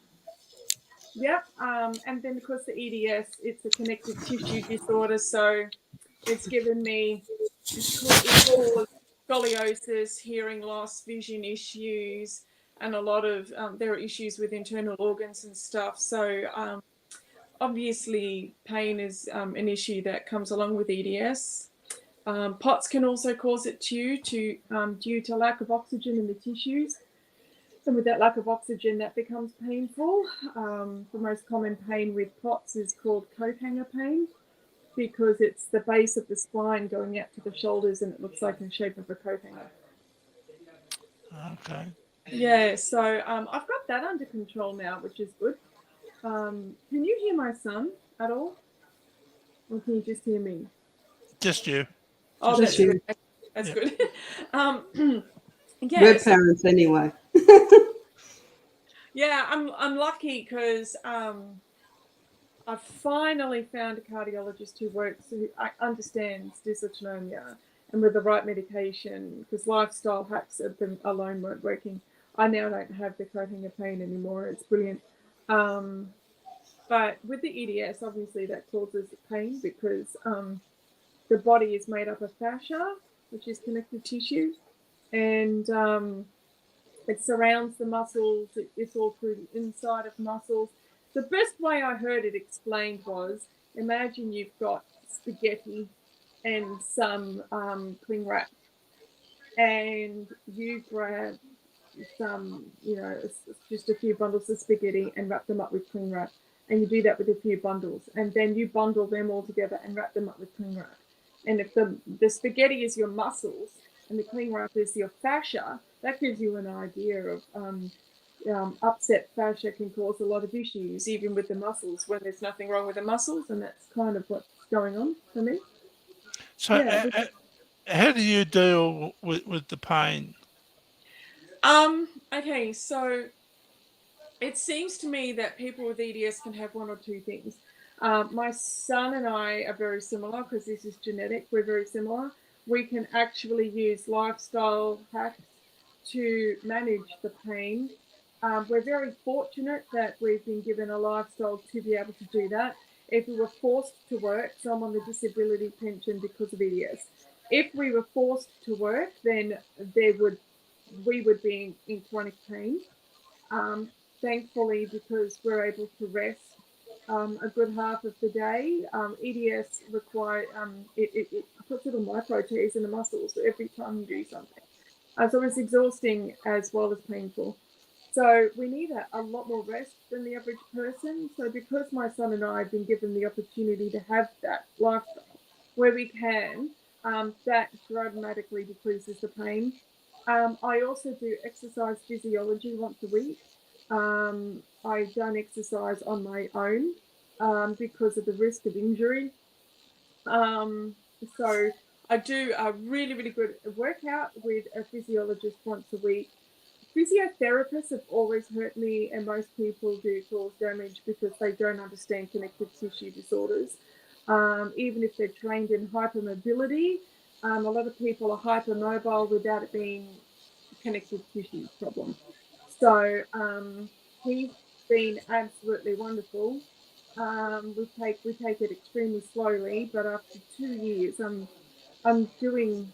then because the EDS, it's a connective tissue disorder, so it's given me, it's caused scoliosis, hearing loss, vision issues, and a lot of, there are issues with internal organs and stuff. So obviously pain is an issue that comes along with EDS. POTS can also cause it due to lack of oxygen in the tissues. And with that lack of oxygen, that becomes painful. The most common pain with POTS is called coat hanger pain because it's the base of the spine going out to the shoulders and it looks like in the shape of a coat hanger.
Okay.
Yeah, so I've got that under control now, which is good. Can you hear my son at all? Or can you just hear me?
Just you.
Oh,
Just
that's
you.
good. That's
Yeah.
good. Yeah,
We're parents anyway.
yeah, I'm lucky because I finally found a cardiologist who understands dysautonomia, and with the right medication, because lifestyle hacks alone weren't working. I now don't have the coat hanger pain anymore. It's brilliant. But with the EDS, obviously that causes pain because the body is made up of fascia, which is connective tissue, and it surrounds the muscles. It's all through the inside of muscles. The best way I heard it explained was, imagine you've got spaghetti and some cling wrap, and you grab some, just a few bundles of spaghetti and wrap them up with cling wrap. And you do that with a few bundles, and then you bundle them all together and wrap them up with cling wrap. And if the spaghetti is your muscles and the cling wrap is your fascia, that gives you an idea of upset fascia can cause a lot of issues, even with the muscles, when there's nothing wrong with the muscles, and that's kind of what's going on for me.
So,
Yeah.
how do you deal with the pain?
Okay, so it seems to me that people with EDS can have one or two things. My son and I are very similar because this is genetic. We're very similar. We can actually use lifestyle hacks to manage the pain. We're very fortunate that we've been given a lifestyle to be able to do that. if we were forced to work, so I'm on the disability pension because of EDS. If we were forced to work, then we would be in chronic pain. Thankfully, because we're able to rest a good half of the day, EDS it puts little micro tears in the muscles every time you do something. So it's exhausting as well as painful. So we need a lot more rest than the average person. So because my son and I have been given the opportunity to have that lifestyle where we can, that dramatically decreases the pain. I also do exercise physiology once a week. I don't exercise on my own because of the risk of injury. So I do a really, really good workout with a physiologist once a week. Physiotherapists have always hurt me, and most people do cause damage because they don't understand connective tissue disorders. Even if they're trained in hypermobility, a lot of people are hypermobile without it being a connective tissue problem. So he's been absolutely wonderful. We take it extremely slowly, but after 2 years, I'm doing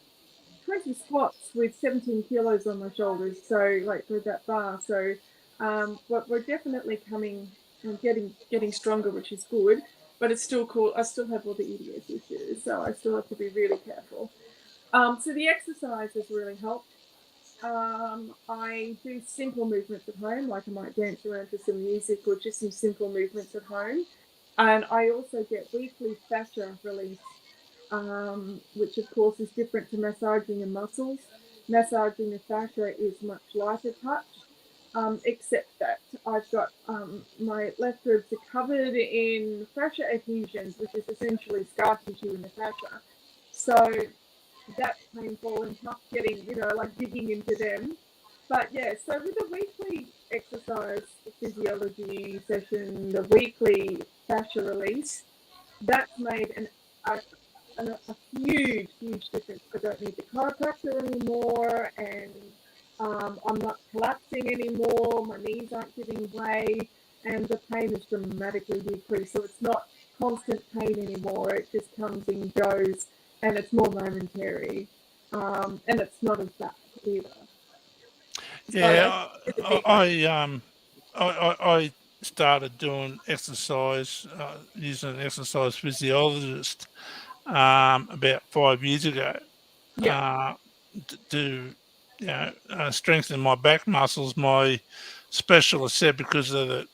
20 squats with 17 kilos on my shoulders, so like with that bar. So we're definitely coming and getting stronger, which is good. But it's still cool. I still have all the EDS issues, so I still have to be really careful. So the exercise has really helped. I do simple movements at home, like I might dance around to some music or just some simple movements at home. And I also get weekly fascia release, which of course is different to massaging the muscles. Massaging the fascia is much lighter touch, except that I've got my left ribs are covered in fascia adhesions, which is essentially scar tissue in the fascia. So that's painful and tough getting, like digging into them. But yeah, so with the weekly exercise physiology session, the weekly fascia release, that's made a huge, huge difference. I don't need the chiropractor anymore, and I'm not collapsing anymore. My knees aren't giving way, and the pain is dramatically decreased. So it's not constant pain anymore. It just comes and goes, and it's more momentary, and it's not as bad either.
Yeah,
It's a
I,
big one.
I started doing exercise using an exercise physiologist about 5 years ago
Yeah.
to strengthen my back muscles. My specialist said because of the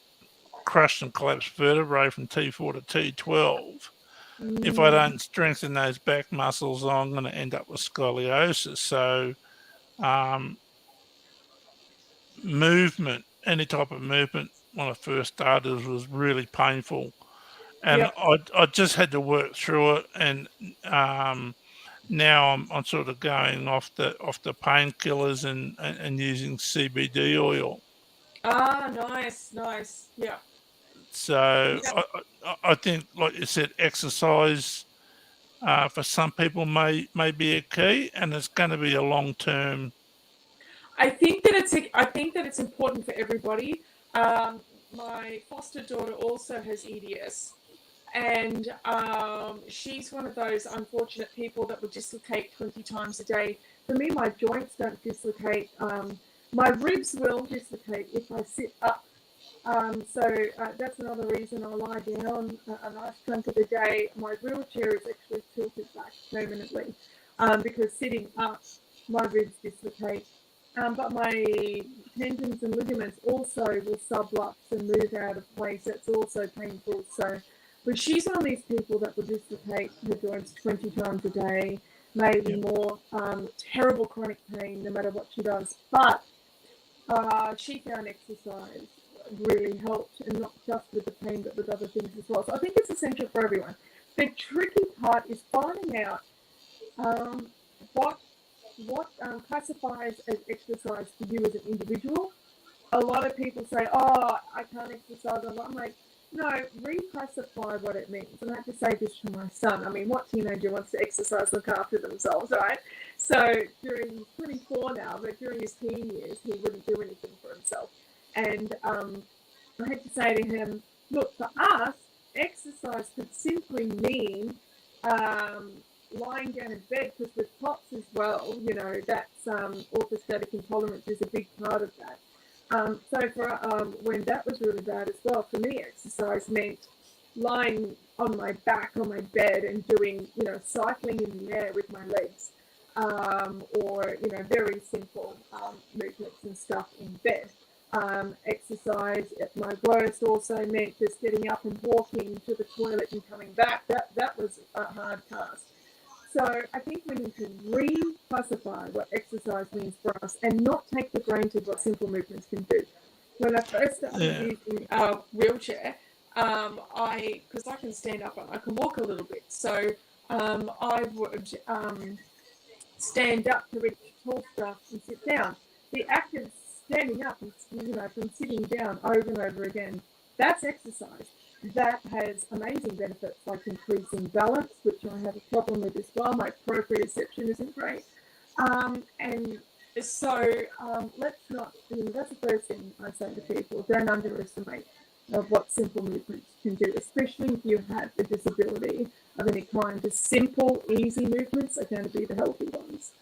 crushed and collapsed vertebrae from T4 to T12, if I don't strengthen those back muscles, I'm going to end up with scoliosis. So movement, any type of movement when I first started was really painful. And
Yep.
I just had to work through it. And now I'm sort of going off the painkillers and using CBD oil.
Ah, nice, nice. Yeah.
So
Yeah.
I think, like you said, exercise for some people may be a key, and it's going to be a long term.
I think that it's important for everybody. My foster daughter also has EDS, and she's one of those unfortunate people that would dislocate 20 times a day. For me, my joints don't dislocate. My ribs will dislocate if I sit up. So that's another reason I lie down a nice chunk of the day. My wheelchair is actually tilted back permanently because sitting up, my ribs dislocate. But my tendons and ligaments also will sublux and move out of place. That's also painful. So, but she's one of these people that will dislocate her joints 20 times a day, maybe more. Terrible chronic pain no matter what she does. But she found exercise really helped, and not just with the pain, but with other things as well. So I think it's essential for everyone. The tricky part is finding out um, what classifies as exercise for you as an individual. A lot of people say, "Oh, I can't exercise." I'm like, no, reclassify what it means. And I have to say this to my son. I mean, what teenager wants to exercise, look after themselves, right? So he's 24 now, but during his teen years, he wouldn't do anything for himself. And I had to say to him, look, for us, exercise could simply mean lying down in bed, because with POTS as well, you know, that's orthostatic intolerance is a big part of that. So for when that was really bad as well, for me, exercise meant lying on my back on my bed and doing, you know, cycling in the air with my legs, or, you know, very simple movements and stuff in bed. Exercise at my worst also meant just getting up and walking to the toilet and coming back. That was a hard task. So I think we need to reclassify what exercise means for us and not take for granted what simple movements can do. When I first started using a wheelchair, because I can stand up and I can walk a little bit, so I would stand up to reach tall stuff and sit down. The act of standing up, you know, from sitting down over and over again, that's exercise. That has amazing benefits like increasing balance, which I have a problem with as well. My proprioception isn't great. And so let's not, you know, that's the first thing I say to people, don't underestimate of what simple movements can do, especially if you have a disability of any kind. The simple, easy movements are going to be the healthy ones.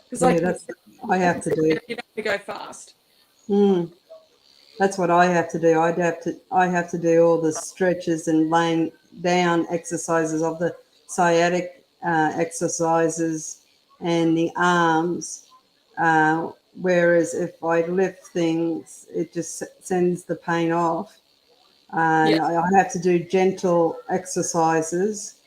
Because
Yeah, that's what I have to do.
You don't have to go fast.
That's what I have to do. I have to do all the stretches and laying down exercises of the sciatic exercises and the arms. Whereas if I lift things, it just sends the pain off. And I have to do gentle exercises,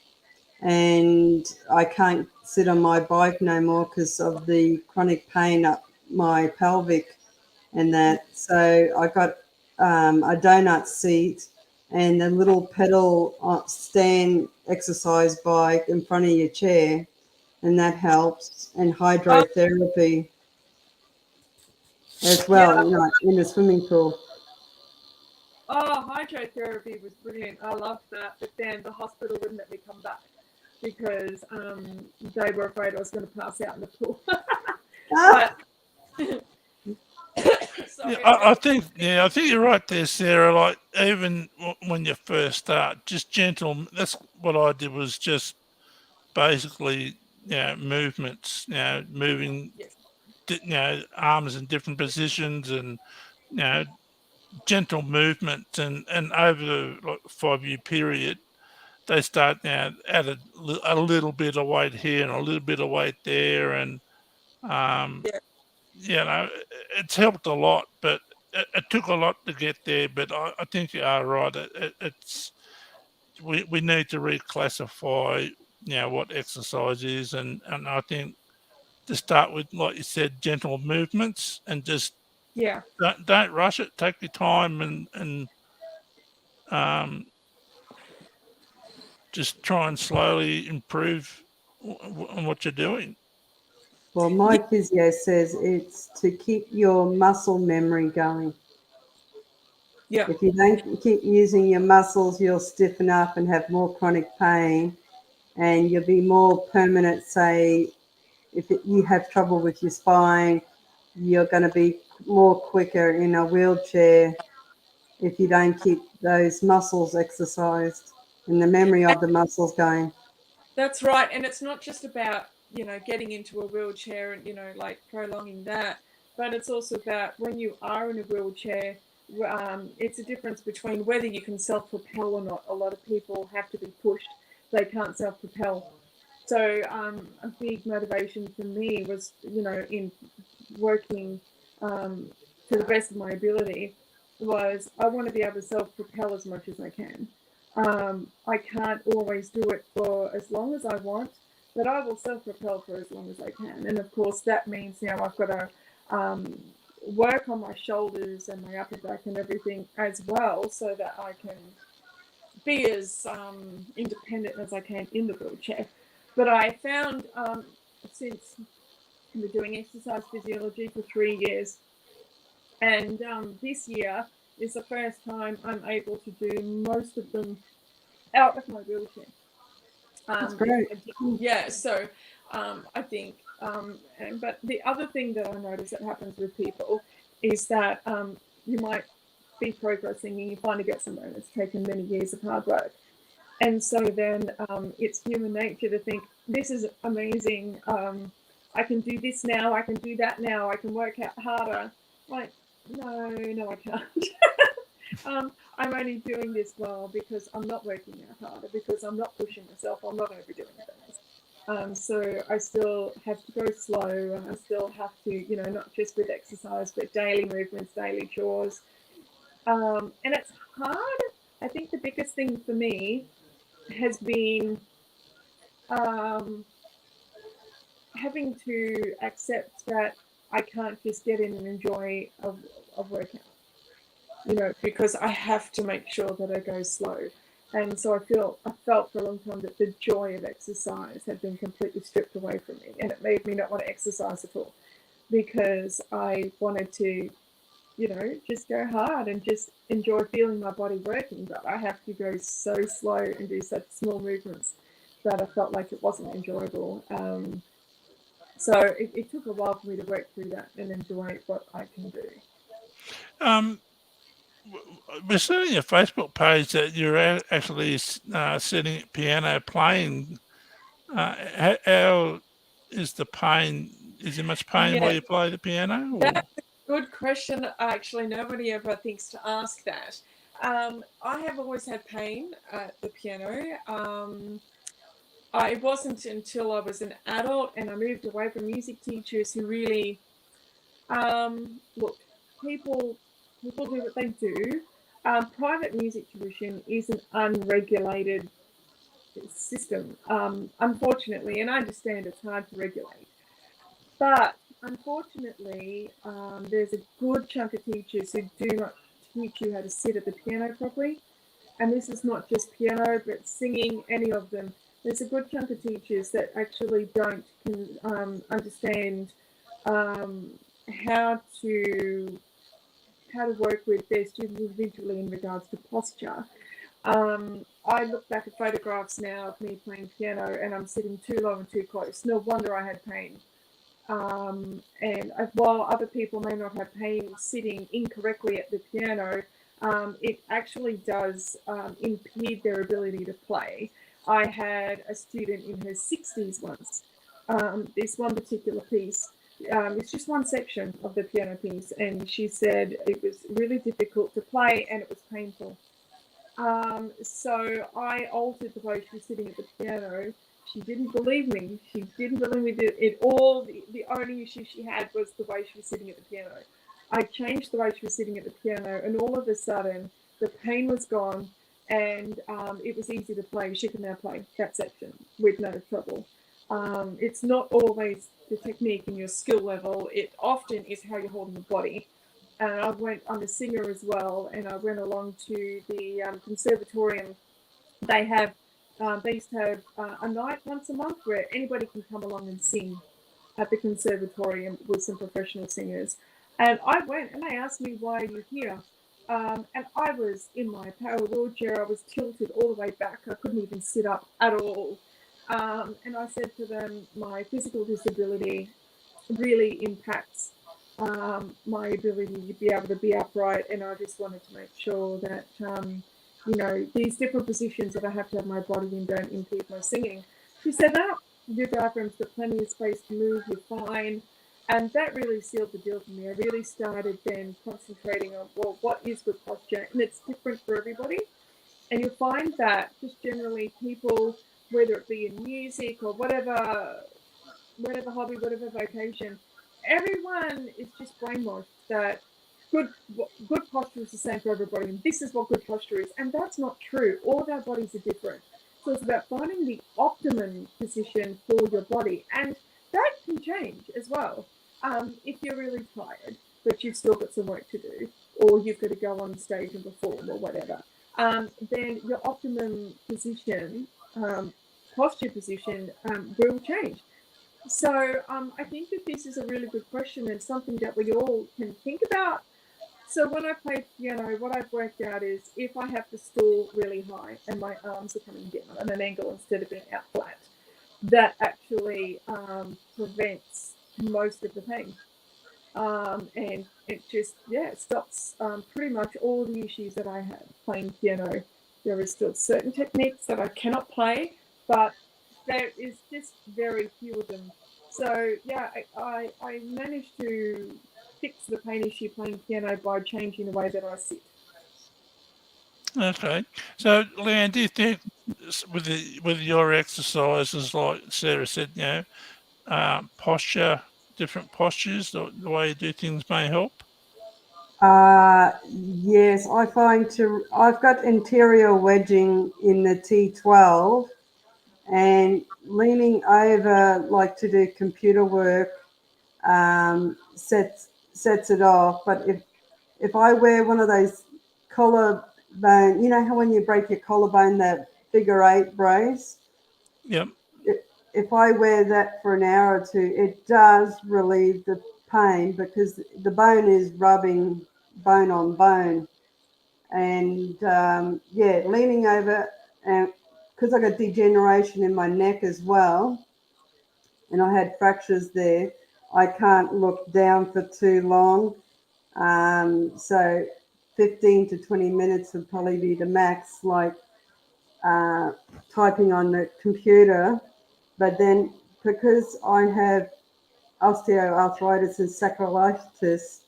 and I can't sit on my bike no more because of the chronic pain up my pelvic and that. So I got a donut seat and a little pedal stand exercise bike in front of your chair, and that helps. And hydrotherapy as well, you know, in the swimming pool.
Oh, hydrotherapy was brilliant. I loved that. But then the hospital wouldn't let me come back because they were afraid I was going to pass out in the pool. But
I think you're right there, Sarah. Like even when you first start, just gentle. That's what I did, was just basically, you know, movements. You know, moving, you know, arms in different positions, and, you know, gentle movements. And over the like 5-year period, they start, you know, add a little bit of weight here and a little bit of weight there, and you know, it's helped a lot, but it took a lot to get there. But I think you are right. It's we need to reclassify, you know, what exercise is, and I think to start with, like you said, gentle movements, and just don't rush it. Take your time, and just try and slowly improve on what you're doing.
Well, my physio says it's to keep your muscle memory going. If you don't keep using your muscles, you'll stiffen up and have more chronic pain, and you'll be more permanent. Say, if you have trouble with your spine, you're going to be more quicker in a wheelchair if you don't keep those muscles exercised and the memory of the muscles going.
That's right. And it's not just about, you know, getting into a wheelchair and, you know, like prolonging that, but it's also about when you are in a wheelchair, it's a difference between whether you can self-propel or not. A lot of people have to be pushed. They can't self-propel. So a big motivation for me was, you know, in working to the best of my ability, was I want to be able to self-propel as much as I can. I can't always do it for as long as I want, but I will self-propel for as long as I can. And of course, that means now I've got to work on my shoulders and my upper back and everything as well, so that I can be as independent as I can in the wheelchair. But I found since I've been doing exercise physiology for 3 years, and this year is the first time I'm able to do most of them out of my wheelchair.
That's great.
So I think, but the other thing that I notice that happens with people is that you might be progressing and you finally get somewhere, and it's taken many years of hard work. And so then it's human nature to think, this is amazing. I can do this now. I can do that now. I can work out harder. Like, no, I can't. I'm only doing this well because I'm not working out harder, because I'm not pushing myself. I'm not overdoing things. So I still have to go slow, and I still have to, not just with exercise, but daily movements, daily chores. And it's hard. I think the biggest thing for me has been having to accept that I can't just get in and enjoy a workout, because I have to make sure that I go slow. And so I felt for a long time that the joy of exercise had been completely stripped away from me, and it made me not want to exercise at all, because I wanted to, just go hard and just enjoy feeling my body working. But I have to go so slow and do such small movements that I felt like it wasn't enjoyable. So it took a while for me to work through that and enjoy what I can do.
We're seeing your Facebook page that you're actually sitting at piano playing. How is the pain? Is there much pain while you play the piano? Or?
That's a good question. Actually, nobody ever thinks to ask that. I have always had pain at the piano. It wasn't until I was an adult and I moved away from music teachers who really, look, people do what they do. Private music tuition is an unregulated system, unfortunately, and I understand it's hard to regulate. But unfortunately, there's a good chunk of teachers who do not teach you how to sit at the piano properly. And this is not just piano, but singing, any of them. There's a good chunk of teachers that actually don't understand how to work with their students individually in regards to posture. I look back at photographs now of me playing piano, and I'm sitting too low and too close. No wonder I had pain. And while other people may not have pain sitting incorrectly at the piano, it actually does impede their ability to play. I had a student in her 60s once. This one particular piece, it's just one section of the piano piece, and she said it was really difficult to play and it was painful. So I altered the way she was sitting at the piano. She didn't believe me. She didn't believe me that the only issue she had was the way she was sitting at the piano. I changed the way she was sitting at the piano, and all of a sudden the pain was gone, and it was easy to play. She can now play that section with no trouble. It's not always the technique and your skill level. It often is how you're holding the body. And I'm a singer as well, and I went along to the conservatorium. They used to have a night once a month where anybody can come along and sing at the conservatorium with some professional singers. And I went, and they asked me, why are you here? And I was in my power wheelchair. I was tilted all the way back. I couldn't even sit up at all. And I said to them, my physical disability really impacts my ability to be able to be upright, and I just wanted to make sure that these different positions that I have to have my body in don't impede my singing. She said, "No, your diaphragm's got plenty of space to move. You're fine." And that really sealed the deal for me. I really started then concentrating on, well, what is good posture? And it's different for everybody. And you'll find that just generally people, whether it be in music or whatever hobby, whatever vocation, everyone is just brainwashed that good posture is the same for everybody, and this is what good posture is, and that's not true. All of our bodies are different, so it's about finding the optimum position for your body, and that can change as well. If you're really tired, but you've still got some work to do, or you've got to go on stage and perform or whatever, then your optimum position, posture position, will change. So I think that this is a really good question and something that we all can think about. So when I play piano, what I've worked out is if I have to stool really high and my arms are coming down at an angle instead of being out flat, that actually prevents most of the pain. and it just stops pretty much all the issues that I have playing piano. There are still certain techniques that I cannot play, but there is just very few of them. So yeah, I managed to fix the pain issue playing piano by changing the way that I sit.
Okay. So, Leanne, do you think with your exercises, like Sarah said, posture, different postures, the way you do things may help?
Yes, I've got anterior wedging in the T12, and leaning over, like to do computer work, sets it off. But if I wear one of those collarbone, you know how when you break your collarbone, that figure 8 brace,
Yep.
if I wear that for an hour or two, it does relieve the pain because the bone is rubbing bone on bone. And leaning over, and because I got degeneration in my neck as well, and I had fractures there, I can't look down for too long. So 15 to 20 minutes would probably be the max, like typing on the computer. But then because I have osteoarthritis and sacroiliitis,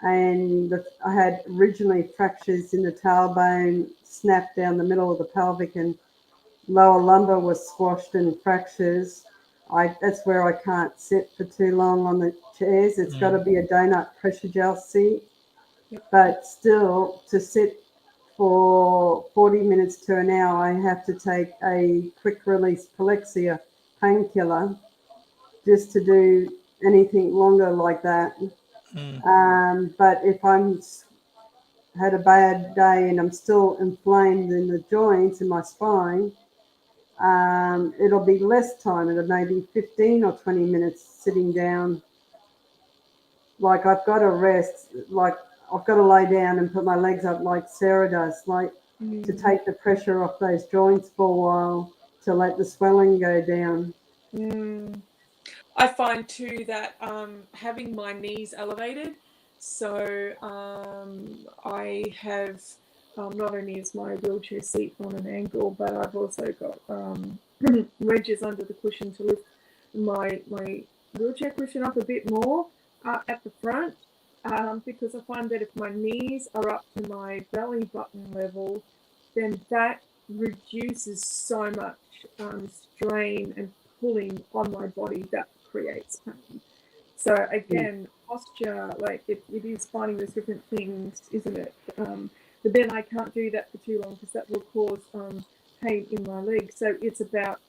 and I had originally fractures in the tailbone, snapped down the middle of the pelvic, and lower lumbar was squashed and fractures. That's where I can't sit for too long on the chairs. It's got to be a donut pressure gel seat. But still, to sit for 40 minutes to an hour, I have to take a quick release Palexia painkiller just to do anything longer like that. But if I'm had a bad day and I'm still inflamed in the joints in my spine, it'll be less time. It'll maybe 15 or 20 minutes sitting down. Like I've got to rest, like I've got to lay down and put my legs up like Sarah does, like to take the pressure off those joints for a while to let the swelling go down.
I find too that having my knees elevated, so I have not only is my wheelchair seat on an angle, but I've also got wedges under the cushion to lift my wheelchair cushion up a bit more at the front, because I find that if my knees are up to my belly button level, then that reduces so much strain and pulling on my body that creates pain. So again, posture, like it is finding those different things, isn't it? But then I can't do that for too long because that will cause pain in my legs. So it's about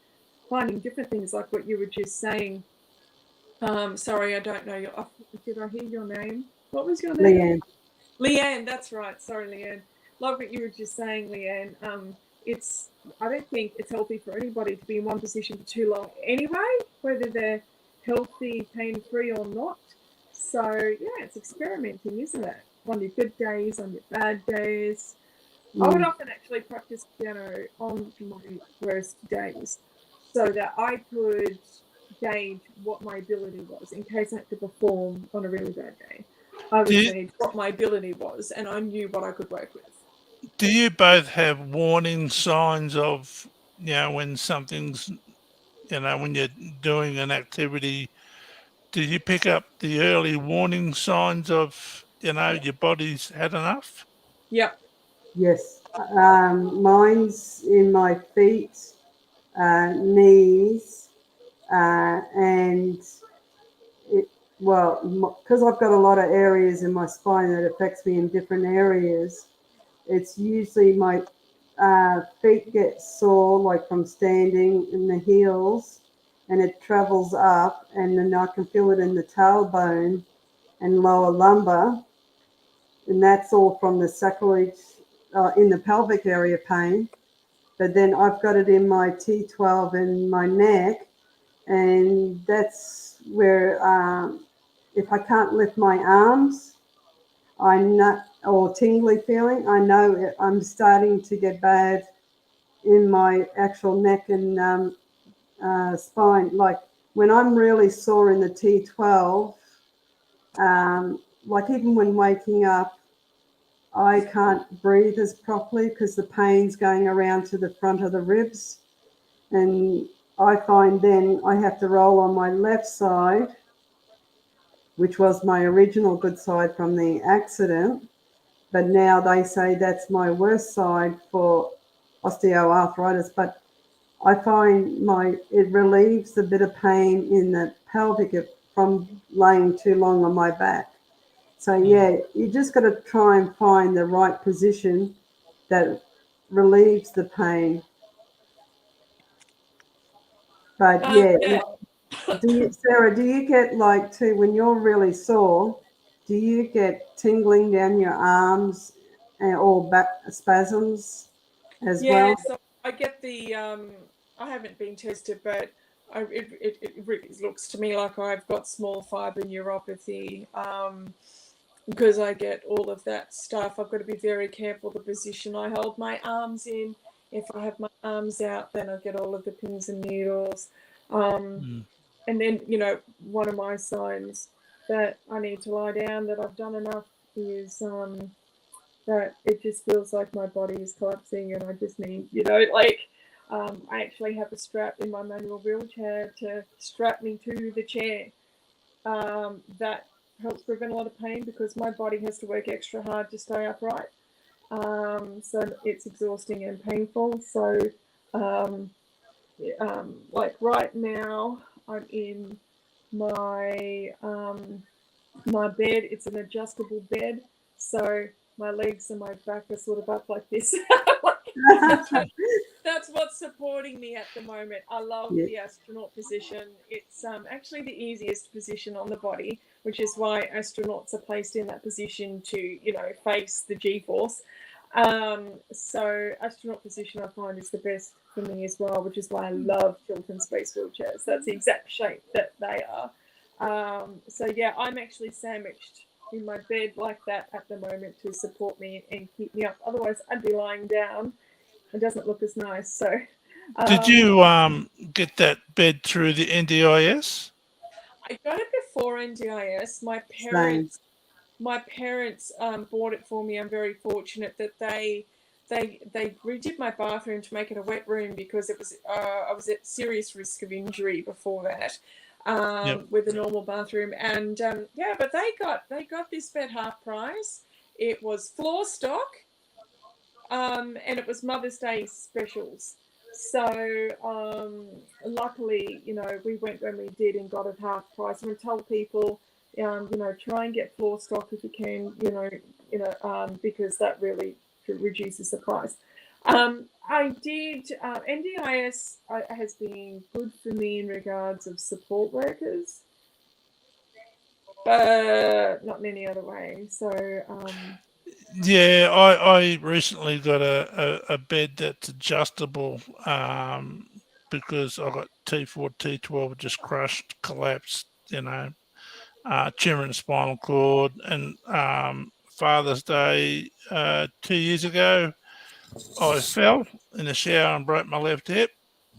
finding different things, like what you were just saying. Sorry, I don't know your. Did I hear your name? What was your name?
Leanne.
Leanne, that's right. Sorry, Leanne. Like what you were just saying, Leanne. I don't think it's healthy for anybody to be in one position for too long anyway, whether they're healthy, pain-free or not. So yeah, it's experimenting, isn't it? On your good days, on your bad days. I would often actually practice piano on my worst days so that I could gauge what my ability was in case I had to perform on a really bad day. I would gauge what my ability was and I knew what I could work with.
Do you both have warning signs of, when something's, when you're doing an activity, do you pick up the early warning signs of, your body's had enough?
Yep.
Yes. Mine's in my feet, knees, and because I've got a lot of areas in my spine that affects me in different areas, it's usually my feet get sore, like from standing in the heels, and it travels up, and then I can feel it in the tailbone and lower lumbar, and that's all from the sacrilege in the pelvic area pain. But then I've got it in my T12 and my neck, and that's where if I can't lift my arms, I'm not, or tingly feeling, I know I'm starting to get bad in my actual neck and spine. Like when I'm really sore in the T12, Like even when waking up, I can't breathe as properly because the pain's going around to the front of the ribs. And I find then I have to roll on my left side, which was my original good side from the accident. But now they say that's my worst side for osteoarthritis. But I find it relieves a bit of pain in the pelvic from laying too long on my back. So yeah, you just got to try and find the right position that relieves the pain. But yeah,
Yeah.
Sarah, do you get like too when you're really sore? Do you get tingling down your arms or back spasms as
Yeah,
well?
so I get the I haven't been tested, but it really looks to me like I've got small fiber neuropathy because I get all of that stuff. I've got to be very careful the position I hold my arms in. If I have my arms out, then I get all of the pins and needles. And then, one of my signs that I need to lie down, that I've done enough, is that it just feels like my body is collapsing and I just need, I actually have a strap in my manual wheelchair to strap me to the chair. That helps prevent a lot of pain because my body has to work extra hard to stay upright. So it's exhausting and painful. So, like right now, I'm in my my bed. It's an adjustable bed, so my legs and my back are sort of up like this. That's what's supporting me at the moment. I love
Yeah.
the astronaut position. It's actually the easiest position on the body, which is why astronauts are placed in that position to, face the G-force. So astronaut position I find is the best for me as well, which is why I love children's space wheelchairs. That's the exact shape that they are. So yeah, I'm actually sandwiched in my bed like that at the moment to support me and keep me up. Otherwise, I'd be lying down. It doesn't look as nice. So,
Did you get that bed through the NDIS?
I got it before NDIS. My
Same.
parents bought it for me. I'm very fortunate that they redid my bathroom to make it a wet room because it was I was at serious risk of injury before that.
Yep.
With a normal bathroom, and yeah, but they got this bed half price. It was floor stock, and it was Mother's Day specials. So luckily, we went when we did and got it half price. And we told people, try and get floor stock if you can, because that really reduces the price. I did. NDIS has been good for me in regards of support workers, but not in any other way. So.
Yeah, I recently got a bed that's adjustable because I got T4, T12 just crushed, collapsed, tumor in the spinal cord. And Father's Day 2 years ago, I fell in the shower and broke my left hip.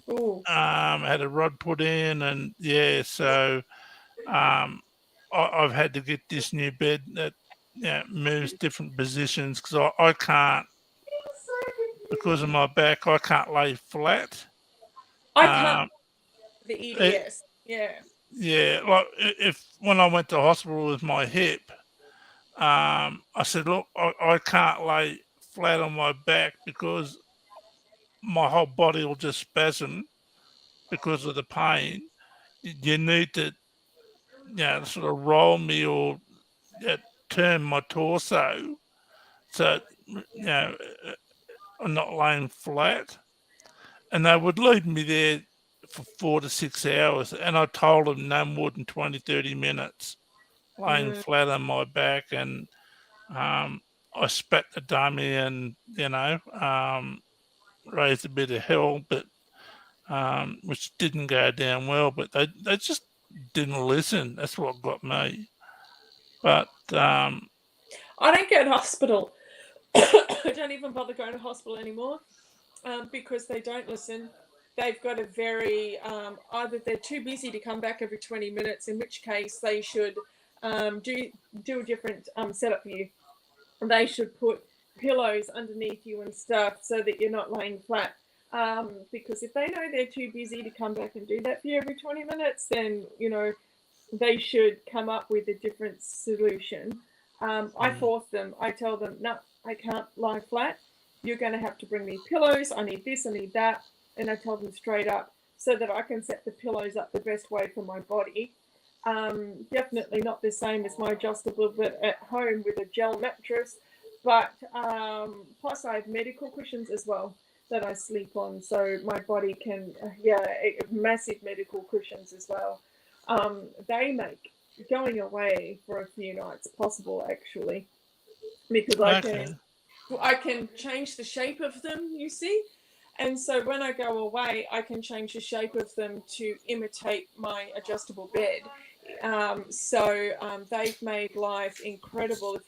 Ooh.
Had a rod put in, and yeah, so I've had to get this new bed that moves different positions because I can't, because of my back, I can't lay flat.
I can't.
Um,
The
it,
EDS. Yeah.
yeah, like if when I went to hospital with my hip, I said, look, I can't lay flat on my back because my whole body will just spasm because of the pain. You need to, sort of roll me or turn my torso so, I'm not laying flat. And they would leave me there for 4 to 6 hours, and I told them no more than 20, 30 minutes laying
Mm.
flat on my back. And I spat the dummy and, raised a bit of hell, but which didn't go down well. But they just didn't listen. That's what got me. But
I don't go to hospital. I don't even bother going to hospital anymore because they don't listen. They've got a very either they're too busy to come back every 20 minutes, in which case they should do a different setup for you. They should put pillows underneath you and stuff so that you're not laying flat. Because if they know they're too busy to come back and do that for you every 20 minutes, then, you know, they should come up with a different solution. I force them. I tell them, no, I can't lie flat. You're going to have to bring me pillows. I need this, I need that. And I tell them straight up so that I can set the pillows up the best way for my body. Definitely not the same as my adjustable, but at home with a gel mattress. But plus I have medical cushions as well that I sleep on, so my body can, massive medical cushions as well. They make going away for a few nights possible, actually, because I can change the shape of them, you see. And so when I go away, I can change the shape of them to imitate my adjustable bed. They've made life incredible.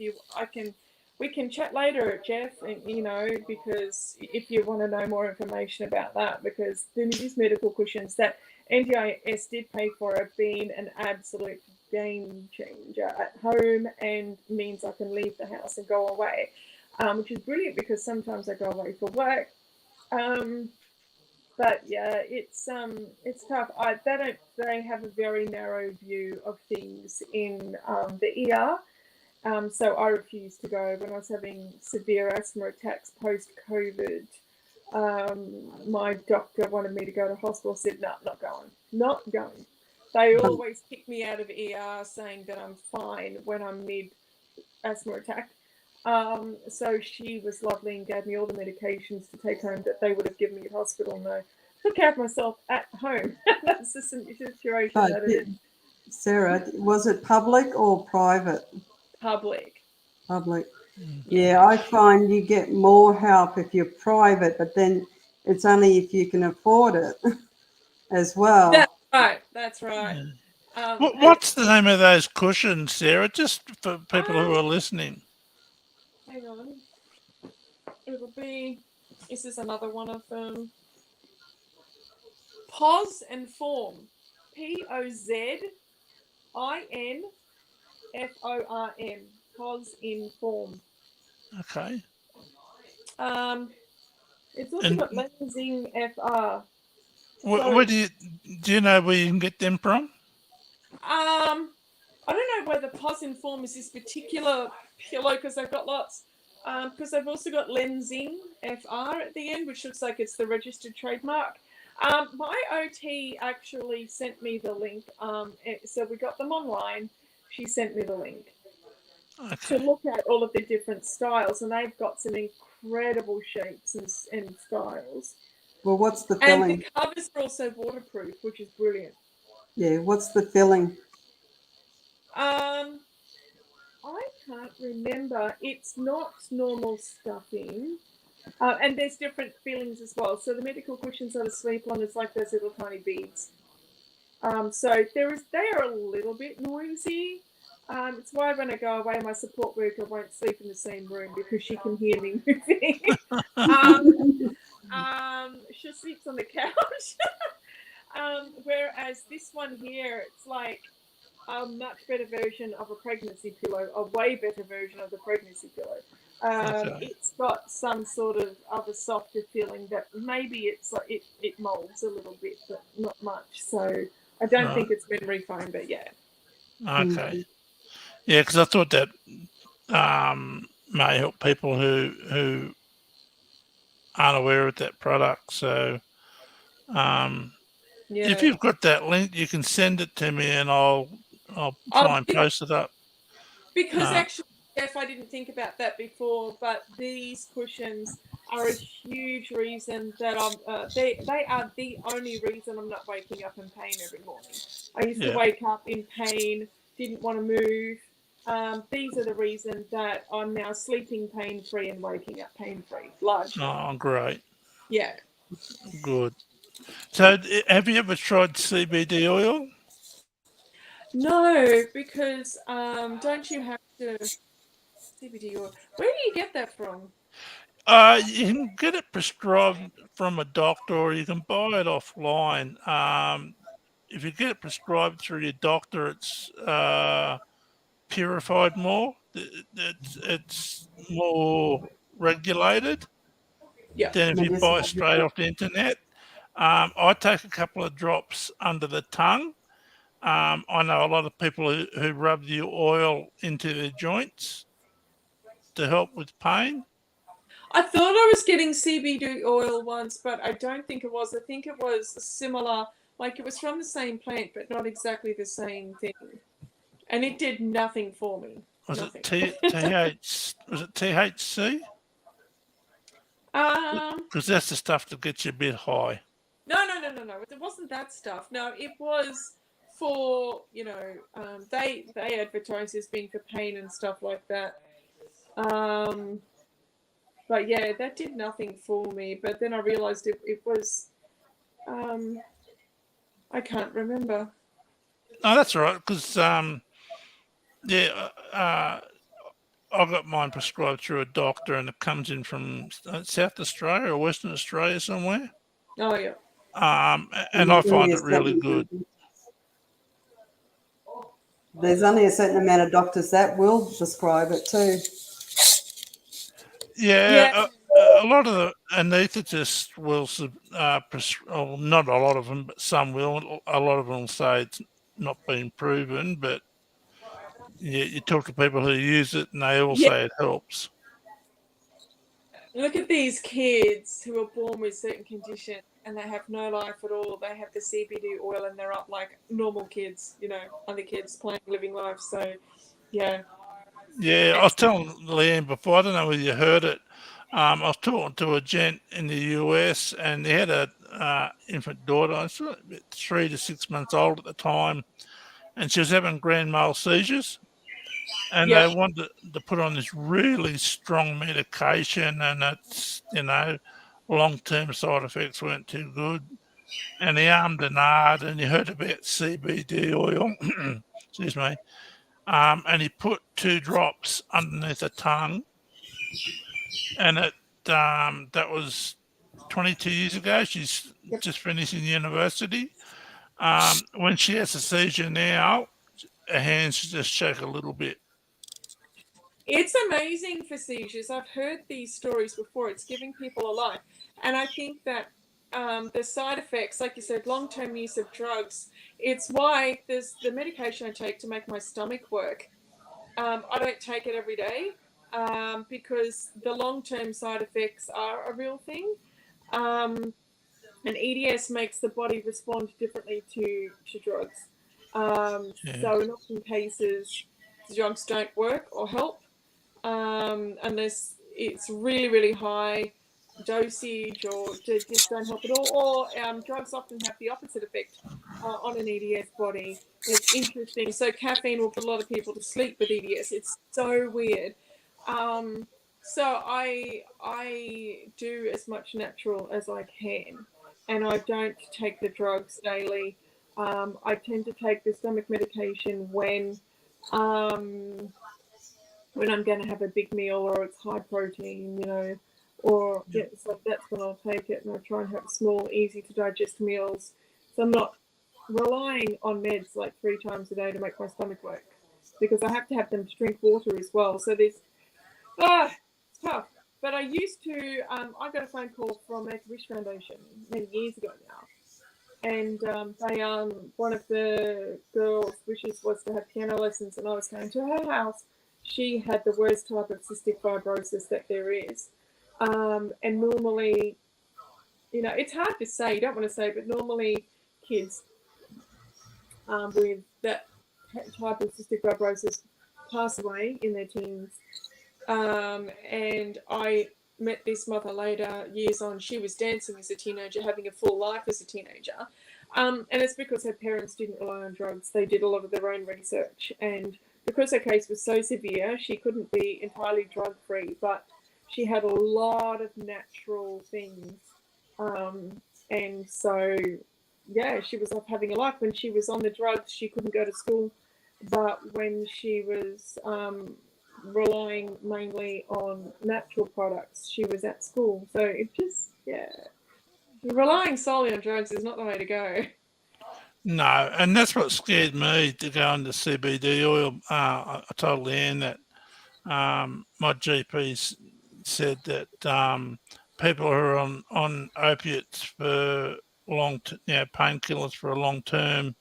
We can chat later, Jeff, and because if you want to know more information about that, because these medical cushions that NDIS did pay for have been an absolute game changer at home, and means I can leave the house and go away, which is brilliant because sometimes I go away for work. But yeah, it's tough. They have a very narrow view of things in the ER. So I refused to go when I was having severe asthma attacks post-COVID. My doctor wanted me to go to hospital. Said, no, not going. They always kick me out of ER saying that I'm fine when I'm mid-asthma attack. So she was lovely and gave me all the medications to take home that they would have given me at hospital, and I took care of myself at home. That's the situation that it is.
Sarah, was it public or private?
Public.
Yeah, I find you get more help if you're private, but then it's only if you can afford it as well.
That's right.
What's the name of those cushions, Sarah? Just for people who are listening.
Hang on. This is another one of them. Pos and Form. POZINFORM. Pos in Form.
Okay.
It's also got Lensing FR.
Where do you know where you can get them from?
I don't know whether Pos in Form is this particular pillow because they've got lots. Because they've also got Lensing FR at the end, which looks like it's the registered trademark. My OT actually sent me the link. So we got them online. She sent me the link to look at all of the different styles, and they've got some incredible shapes and styles.
Well, what's the filling?
And the covers are also waterproof, which is brilliant.
Yeah, what's the filling?
I can't remember. It's not normal stuffing. And there's different fillings as well. So the medical cushions that I sleep on, it's like those little tiny beads. So they are a little bit noisy. It's why when I go away, my support worker won't sleep in the same room because she can hear me moving. She sleeps on the couch. Whereas this one here, it's like a much better version of a pregnancy pillow, a way better version of the pregnancy pillow. It's got some sort of other softer feeling that maybe it's like it molds a little bit, but not much. So I don't think it's memory foam, but yeah.
Okay. Yeah, because I thought that may help people who aren't aware of that product. So if you've got that link, you can send it to me and I'll try and post it up.
Because actually, Jeff, I didn't think about that before, but these cushions are a huge reason that they are the only reason I'm not waking up in pain every morning. I used to wake up in pain, didn't want to move. These are the reasons that I'm now sleeping pain-free and waking up pain-free, largely.
Oh, great.
Yeah.
Good. So have you ever tried CBD oil?
No, because don't you have to CBD oil? Where do you get that from?
You can get it prescribed from a doctor or you can buy it offline. If you get it prescribed through your doctor, it's purified more. It's more regulated
Yeah.
than if you buy
Medicinal.
straight off the internet. I take a couple of drops under the tongue. I know a lot of people who rub the oil into their joints to help with pain.
I thought I was getting CBD oil once, but I don't think it was. I think it was similar, like it was from the same plant, but not exactly the same thing. And it did nothing for me.
Was
Nothing.
was it THC?
Um,
Because that's the stuff that gets you a bit high.
no. It wasn't that stuff. No, it was for, they advertise as being for pain and stuff like that. But yeah, that did nothing for me. But then I realized it was, I can't remember.
No, that's all right. Because yeah, I got mine prescribed through a doctor, and it comes in from South Australia or Western Australia somewhere.
Oh yeah.
And I find it really good.
There's only a certain amount of doctors that will prescribe it too.
Yeah, a lot of the anaesthetists will, not a lot of them, but some will. A lot of them will say it's not been proven, but you talk to people who use it, and they all
Yeah.
say it helps.
Look at these kids who are born with certain conditions and they have no life at all. They have the CBD oil and they're up like normal kids, other kids playing, living life. So, yeah.
Yeah, I was telling Leanne before, I don't know whether you heard it. I was talking to a gent in the US, and he had a infant daughter, I was about 3 to 6 months old at the time, and she was having grand mal seizures. And
Yeah.
they wanted to put on this really strong medication, and it's, long-term side effects weren't too good. And he armed and ahed, and you heard about CBD oil, excuse me, and he put 2 drops underneath the tongue, and that was 22 years ago. She's just finishing university. When she has a seizure now, her hands just shake a little bit.
It's amazing for seizures. I've heard these stories before. It's giving people a life. And I think that the side effects, like you said, long-term use of drugs, it's why there's the medication I take to make my stomach work. I don't take it every day because the long-term side effects are a real thing. And EDS makes the body respond differently to drugs. So in often cases, the drugs don't work or help unless it's really, really high dosage or just don't help at all. Or drugs often have the opposite effect on an EDS body. It's interesting. So caffeine will put a lot of people to sleep with EDS. It's so weird. So I do as much natural as I can, and I don't take the drugs daily. I tend to take the stomach medication when I'm going to have a big meal or it's high protein, or so that's when I'll take it, and I try and have small, easy to digest meals. So I'm not relying on meds like 3 times a day to make my stomach work, because I have to have them to drink water as well. So there's it's tough. But I used to. I got a phone call from Make-A-Wish Foundation many years ago now, and they one of the girls' wishes was to have piano lessons, and I was going to her house. She had the worst type of cystic fibrosis that there is, and normally, it's hard to say. You don't want to say, but normally kids with that type of cystic fibrosis pass away in their teens. And I met this mother later, years on. She was dancing as a teenager, having a full life as a teenager. And it's because her parents didn't rely on drugs. They did a lot of their own research. And because her case was so severe, she couldn't be entirely drug-free, but she had a lot of natural things. And so, yeah, she was off having a life. When she was on the drugs, she couldn't go to school. But when she was relying mainly on natural products, she was at school. So it just, relying solely on drugs is not the way to go.
No, and that's what scared me to go into CBD oil. I told Leanne that my GP said that people who are on opiates for painkillers for a long term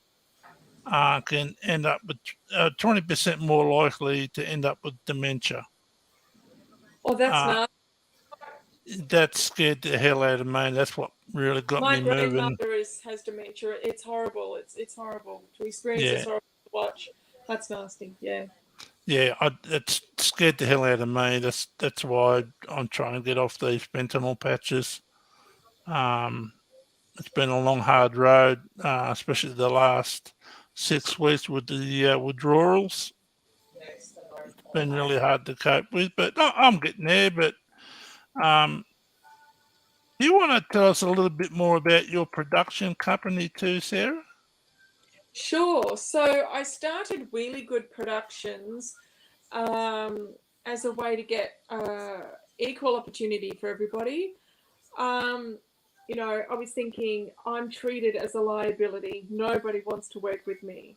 can end up with 20% more likely to end up with dementia.
Oh, that's
Uh,
nice.
that scared the hell out of me. That's what really got
My
me moving.
grandmother has dementia. It's horrible. It's horrible to experience. It's
Yeah,
horrible to watch. That's nasty. Yeah.
yeah, it scared the hell out of me. That's why I'm trying to get off these fentanyl patches. Um, it's been a long, hard road, especially the last 6 weeks with the withdrawals. It's been really hard to cope with, but I'm getting there. But um, you want to tell us a little bit more about your production company too, Sarah?
Sure. So I started Wheelie Good Productions as a way to get equal opportunity for everybody. You know, I was thinking I'm treated as a liability. Nobody wants to work with me.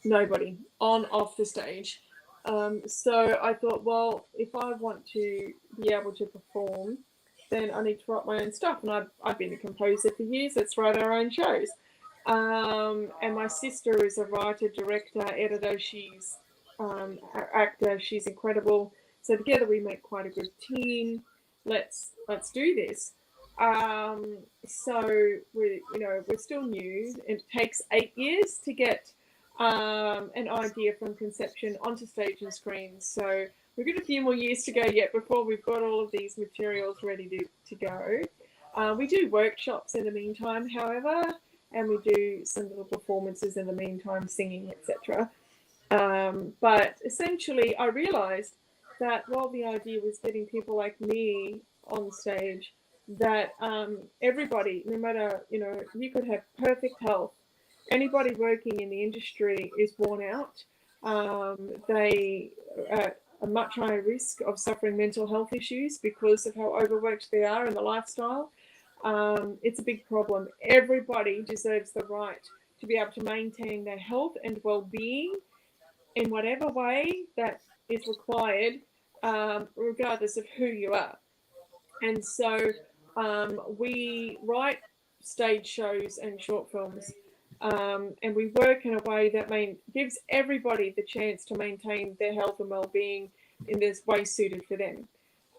Nobody on off the stage. So I thought, well, if I want to be able to perform, then I need to write my own stuff. And I've been a composer for years. Let's write our own shows. And my sister is a writer, director, editor. She's an actor. She's incredible. So together we make quite a good team. Let's do this. So we're still new. It takes 8 years to get an idea from conception onto stage and screen. So we've got a few more years to go yet before we've got all of these materials ready to go. We do workshops in the meantime, however, and we do some little performances in the meantime, singing, etc. But essentially, I realized that while the idea was getting people like me on stage, that everybody, no matter, you could have perfect health. Anybody working in the industry is worn out. They are at a much higher risk of suffering mental health issues because of how overworked they are in the lifestyle. It's a big problem. Everybody deserves the right to be able to maintain their health and well-being in whatever way that is required, regardless of who you are. And so we write stage shows and short films, and we work in a way that gives everybody the chance to maintain their health and well-being in this way suited for them.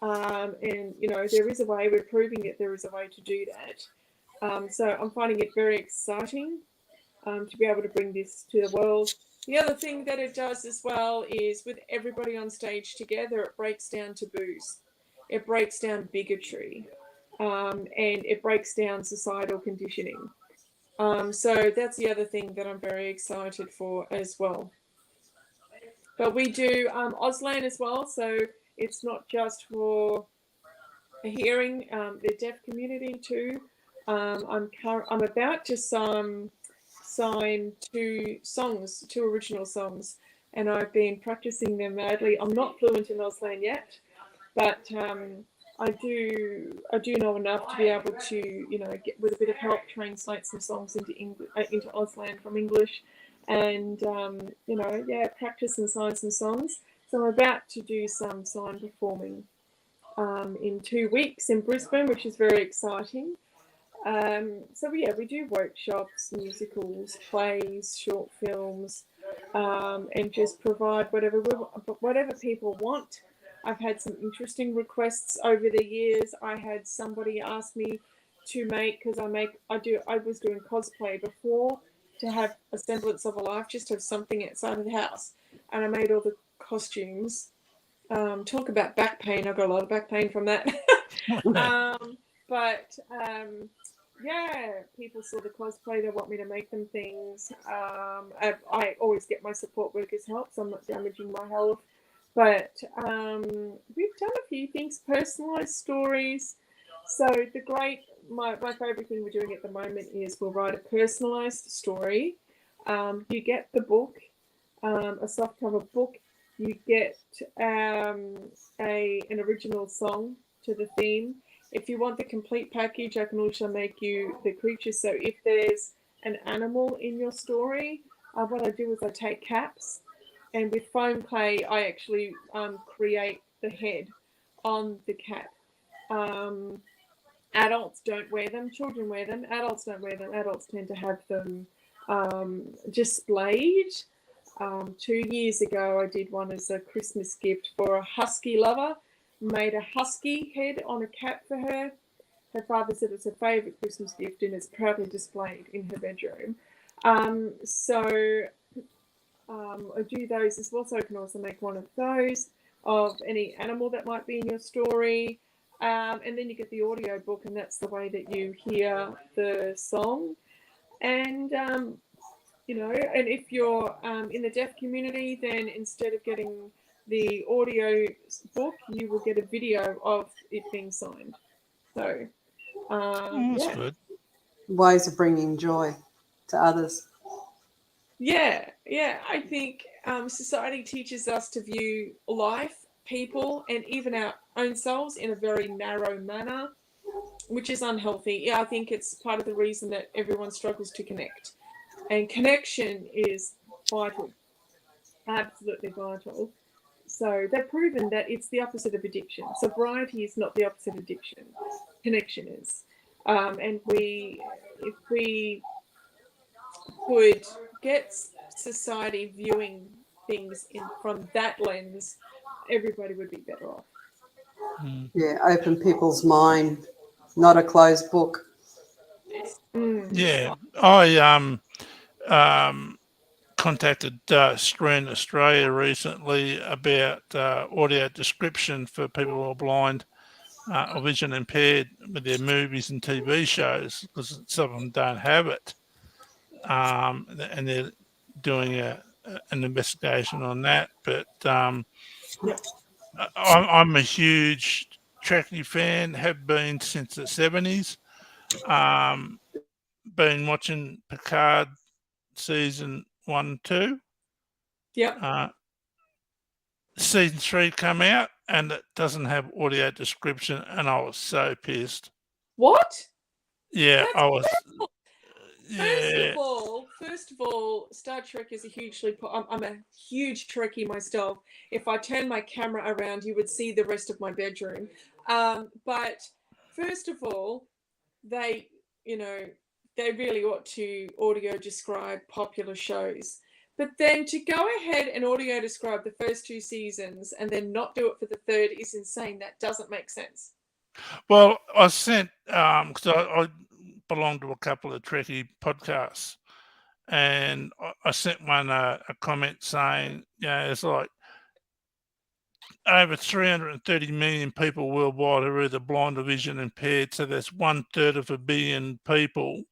And there is a way. We're proving that there is a way to do that. So I'm finding it very exciting to be able to bring this to the world. The other thing that it does as well is with everybody on stage together, it breaks down taboos, it breaks down bigotry, and it breaks down societal conditioning. So that's the other thing that I'm very excited for as well. But we do Auslan as well, so it's not just for a hearing, the deaf community too. I'm about to sign two original songs, and I've been practicing them madly. I'm not fluent in Auslan yet, but I do know enough to be able to get, with a bit of help, translate some songs into into Auslan from English, and practice and sign some songs. So I'm about to do some sign performing in 2 weeks in Brisbane, which is very exciting. So yeah, we do workshops, musicals, plays, short films, and just provide whatever people want. I've had some interesting requests over the years. I had somebody ask me to make, because I was doing cosplay before, to have a semblance of a life, just have something outside of the house, and I made all the costumes. Talk about back pain. I got a lot of back pain from that. But yeah, people saw the cosplay. They want me to make them things. I always get my support workers' help, so I'm not damaging my health. But we've done a few things, personalised stories. So my favourite thing we're doing at the moment is we'll write a personalised story. You get the book, a softcover book. You get an original song to the theme, If you want the complete package, I can also make you the creatures. So if there's an animal in your story, what I do is I take caps, and with foam clay, I actually create the head on the cap. Adults don't wear them, children wear them, adults don't wear them. Adults tend to have them displayed. 2 years ago, I did one as a Christmas gift for a husky lover, made a husky head on a cap for her. Her father said it's her favourite Christmas gift and it's proudly displayed in her bedroom. I do those as well, so I can also make one of those of any animal that might be in your story. And then you get the audio book, and that's the way that you hear the song. And, and if you're in the deaf community, then instead of getting the audio book, you will get a video of it being signed. So,
That's good.
Ways of bringing joy to others.
Yeah, I think society teaches us to view life, people, and even our own selves in a very narrow manner, which is unhealthy. Yeah, I think it's part of the reason that everyone struggles to connect. And connection is vital, absolutely vital. So they've proven that it's the opposite of addiction. Sobriety is not the opposite of addiction. Connection is. And if we could get society viewing things from that lens, everybody would be better off.
Yeah, open people's mind, not a closed book.
Yeah, I contacted Screen Australia recently about audio description for people who are blind or vision impaired with their movies and TV shows, because some of them don't have it, and they're doing an investigation on that. But I'm a huge Trekkie fan, have been since the 70s. Been watching Picard season 1, 2.
Yep.
Season 3 come out and it doesn't have audio description, and I was so pissed.
What?
Yeah,
That's
I was.
terrible.
Yeah,
First of all, Star Trek is I'm a huge Trekkie myself. If I turn my camera around, you would see the rest of my bedroom. But first of all, they really ought to audio describe popular shows. But then to go ahead and audio describe the first 2 seasons and then not do it for the third is insane. That doesn't make sense.
well, I sent because I belong to a couple of Trekkie podcasts, and I sent one a comment saying, it's like over 330 million people worldwide are either blind or vision impaired, so that's 1/3 of a billion people.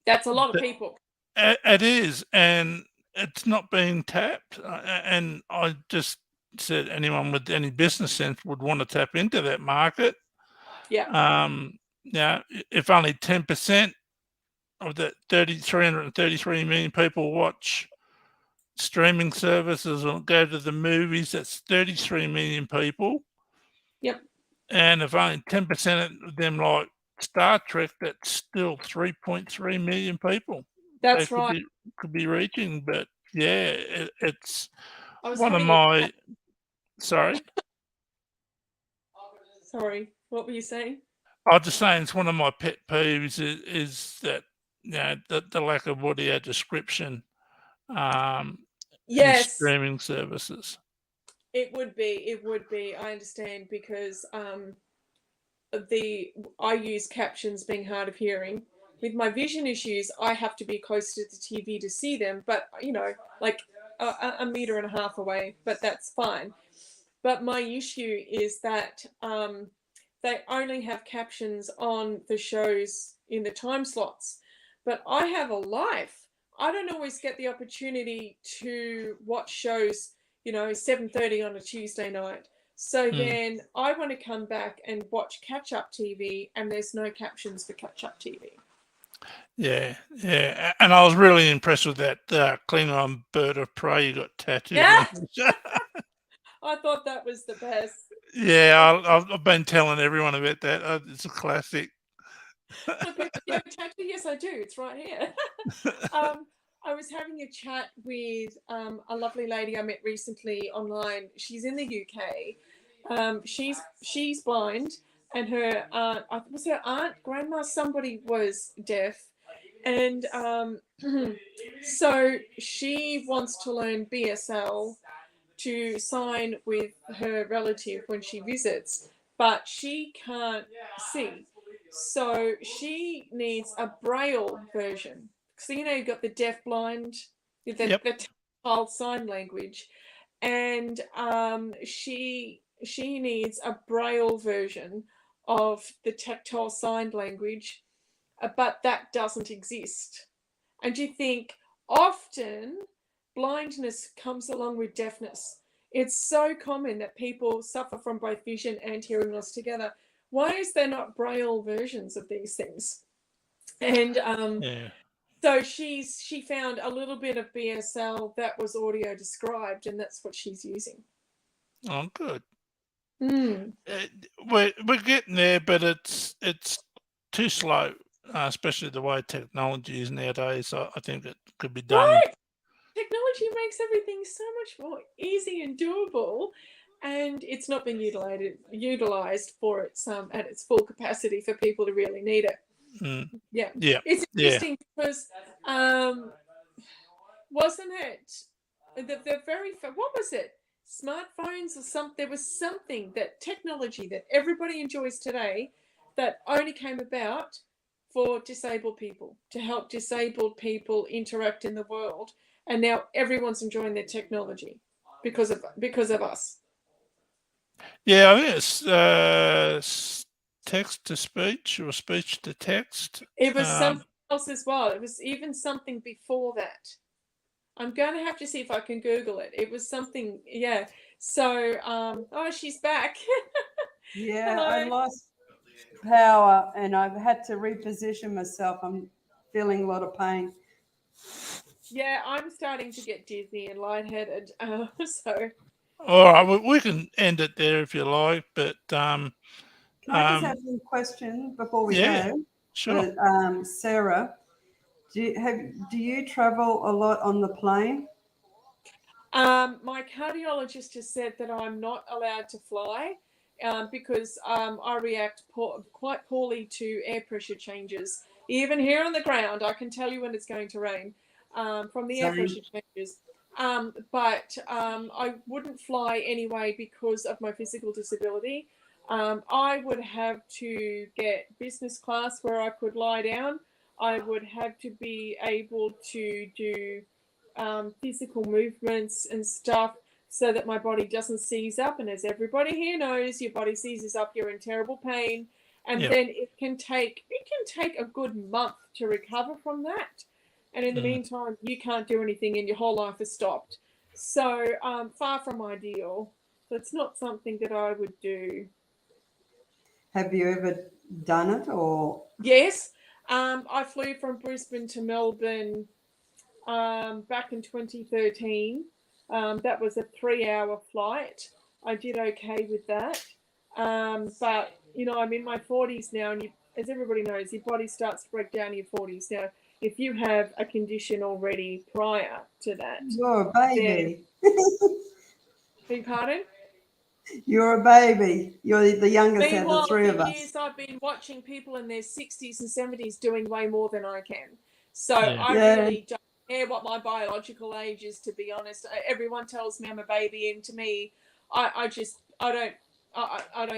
That's a lot of people.
It is, and it's not being tapped. And I just said anyone with any business sense would want to tap into that market.
Yeah.
If only 10% of the 333 million people watch streaming services or go to the movies, that's 33 million people.
Yep.
And if only 10% of them like Star Trek, that's still 3.3 million people.
That's right.
Could be reaching, but yeah, it's
one of my.
Sorry.
Sorry, what were you saying?
I was just saying it's one of my pet peeves is that the lack of audio description in streaming services.
It would be. I understand because I use captions being hard of hearing. With my vision issues, I have to be close to the TV to see them, but like a meter and a half away, but that's fine. But my issue is that they only have captions on the shows in the time slots. But I have a life. I don't always get the opportunity to watch shows, 7:30 on a Tuesday night. So then I want to come back and watch catch-up TV, and there's no captions for catch-up TV.
Yeah. And I was really impressed with that Klingon bird of prey you got tattooed.
Yeah. I thought that was the best.
Yeah, I've been telling everyone about that. It's a classic.
Look, do you have a tattoo? Yes, I do. It's right here. I was having a chat with a lovely lady I met recently online. She's in the UK. She's blind, and her was her aunt, grandma, somebody was deaf, and so she wants to learn BSL to sign with her relative when she visits, but she can't see. So she needs a braille version. So you know you've got the deaf blind,
Yep.
the tactile sign language, and she needs a braille version of the tactile sign language, but that doesn't exist. And you think often blindness comes along with deafness. It's so common that people suffer from both vision and hearing loss together. Why is there not braille versions of these things? And
Yeah.
so she found a little bit of BSL that was audio described, and that's what she's using.
Oh, good.
Mm.
We're getting there, but it's too slow, especially the way technology is nowadays. I think it could be done.
Right. Technology makes everything so much more easy and doable, and it's not been utilized for its at its full capacity for people to really need it.
Mm,
Yeah,
yeah.
it's
Yeah.
interesting because wasn't it the very what was it, smartphones or something? There was something, that technology that everybody enjoys today that only came about for disabled people, to help disabled people interact in the world, and now everyone's enjoying their technology because of us.
Yeah, I think it's text to speech or speech to text.
It was something else as well. It was even something before that. I'm going to have to see if I can Google it. It was something, yeah. So, oh, she's back.
Yeah, I
Hello.
lost power and I've had to reposition myself. I'm feeling a lot of pain.
Yeah, I'm starting to get dizzy and lightheaded. So,
All right, we can end it there if you like, but
Can I just have one question before we
yeah,
go?
sure.
Sarah, do you travel a lot on the plane?
my cardiologist has said that I'm not allowed to fly because I react quite poorly to air pressure changes. Even here on the ground, I can tell you when it's going to rain from the air
Same.
pressure changes. But I wouldn't fly anyway because of my physical disability. I would have to get business class where I could lie down. I would have to be able to do physical movements and stuff so that my body doesn't seize up. And as everybody here knows, your body seizes up, you're in terrible pain. And
Yep.
then it can take a good month to recover from that. And in the meantime, you can't do anything and your whole life has stopped. So far from ideal. That's not something that I would do.
Have you ever done it or?
Yes, I flew from Brisbane to Melbourne back in 2013. That was a 3-hour flight. I did okay with that. But, you know, I'm in my 40s now, and as everybody knows, your body starts to break down in your 40s. Now, if you have a condition already prior to that,
You're a baby.
beg pardon?
You're a baby. You're the youngest out of the
Meanwhile,
three
for
of us.
years, I've been watching people in their 60s and 70s doing way more than I can. So
Yeah.
I
Yeah.
really don't care what my biological age is, to be honest. Everyone tells me I'm a baby, and to me, I don't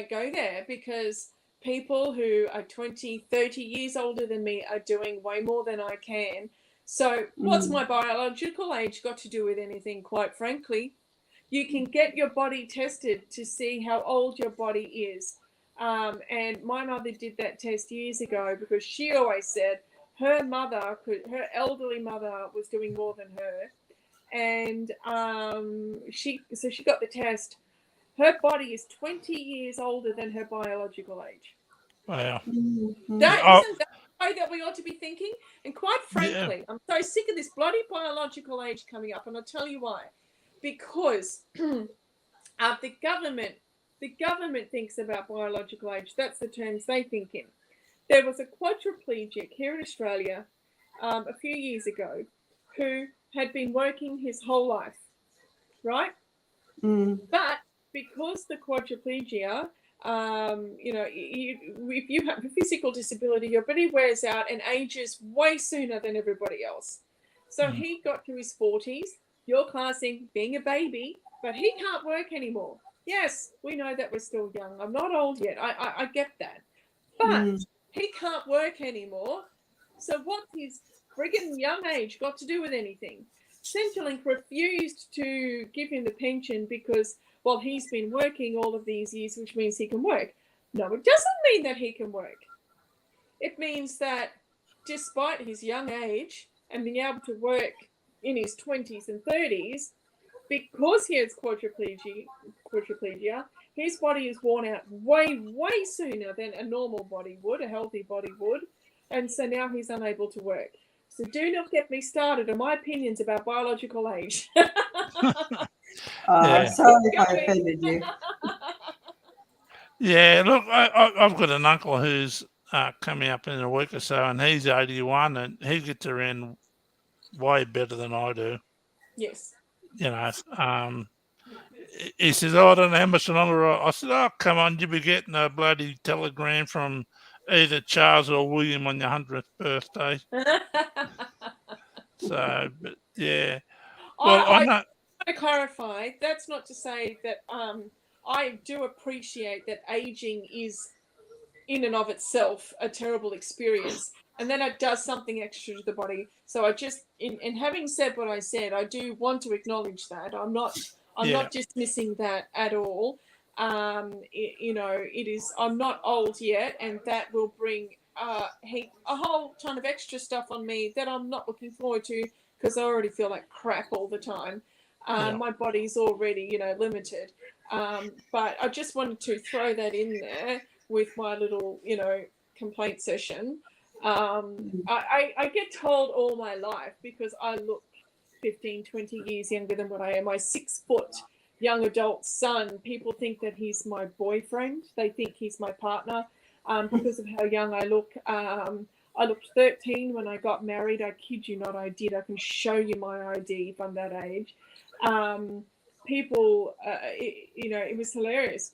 go there, because people who are 20, 30 years older than me are doing way more than I can. So what's my biological age got to do with anything, quite frankly? You can get your body tested to see how old your body is. And my mother did that test years ago because she always said her elderly mother was doing more than her. And she got the test. Her body is 20 years older than her biological age.
Wow.
That
Oh,
isn't that the way that we ought to be thinking? And quite
yeah.
frankly, I'm so sick of this bloody biological age coming up, and I'll tell you why. Because the government the government thinks about biological age. That's the terms they think in. There was a quadriplegic here in Australia a few years ago who had been working his whole life, right? But because the quadriplegia, if you have a physical disability, your body wears out and ages way sooner than everybody else. So he got to his 40s. You're classing being a baby, but he can't work anymore. Yes, we know that we're still young. I'm not old yet. I get that. But he can't work anymore. So what's his friggin' young age got to do with anything? Centrelink refused to give him the pension because, well, he's been working all of these years, which means he can work. No, it doesn't mean that he can work. It means that despite his young age and being able to work in his 20s and 30s, because he has quadriplegia, his body is worn out way, way sooner than a normal body would, a healthy body would. And so now he's unable to work. So do not get me started on my opinions about biological age.
Sorry if I offended you.
Yeah, look, I've got an uncle who's coming up in a week or so, and he's 81, and he gets around way better than I do.
Yes.
You know, he says, "Oh, I don't know how much longer." I said, "Oh, come on, you'll be getting a bloody telegram from either Charles or William on your 100th birthday." So, but yeah. Well,
I want to clarify, that's not to say that I do appreciate that aging is in and of itself a terrible experience, and then it does something extra to the body. So I just, in having said what I said, I do want to acknowledge that. I'm not dismissing that at all. It is, I'm not old yet, and that will bring a whole ton of extra stuff on me that I'm not looking forward to, because I already feel like crap all the time. My body's already, limited. But I just wanted to throw that in there with my little, complaint session. I get told all my life, because I look 15, 20 years younger than what I am. My 6-foot young adult son, people think that he's my boyfriend. They think he's my partner because of how young I look. I looked 13 when I got married. I kid you not, I did. I can show you my ID if I'm that age. People, it was hilarious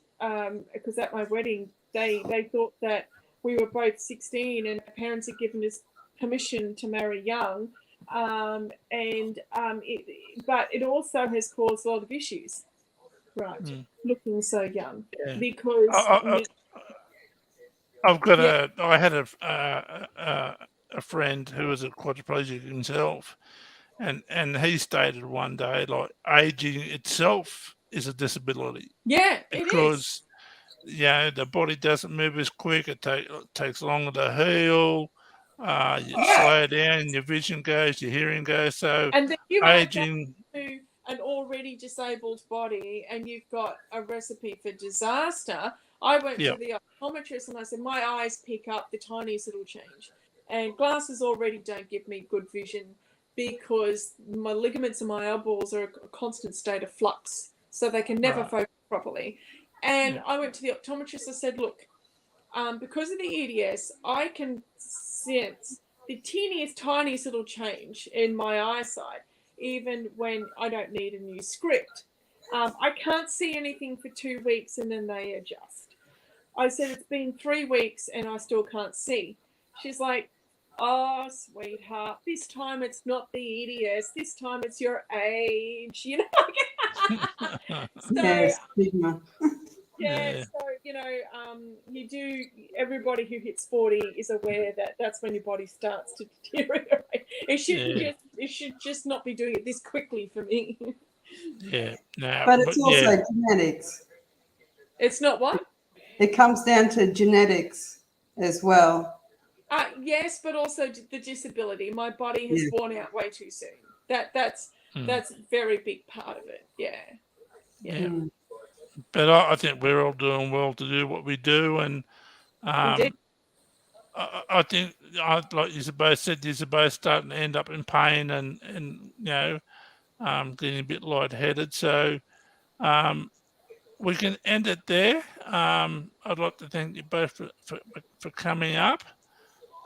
because at my wedding, they thought that we were both 16 and our parents had given us permission to marry young. But it also has caused a lot of issues, right? Looking so young, because
I had a friend who was a quadriplegic himself, and he stated one day, like, aging itself is a disability.
Yeah,
because the body doesn't move as quick. It takes longer to heal. You slow down, your vision goes, your hearing goes. So
and then you
aging
to an already disabled body, and you've got a recipe for disaster. I went to the optometrist and I said, my eyes pick up the tiniest little change, and glasses already don't give me good vision because my ligaments in my eyeballs are a constant state of flux, so they can never focus properly. And I went to the optometrist. I said, look, because of the EDS, I can sense the teeniest, tiniest little change in my eyesight, even when I don't need a new script. I can't see anything for 2 weeks and then they adjust. I said, it's been 3 weeks and I still can't see. She's like, oh, sweetheart, this time it's not the EDS. This time it's your age, So,
stigma.
You do. Everybody who hits 40 is aware that that's when your body starts to deteriorate. It should just not be doing it this quickly for me.
But it's also genetics.
It's not what?
It comes down to genetics as well.
Yes, but also the disability. My body has worn out way too soon. That's a very big part of it. Yeah.
But I think we're all doing well to do what we do, and I think, like you both said, you're both starting to end up in pain and getting a bit lightheaded. So we can end it there. I'd like to thank you both for coming up.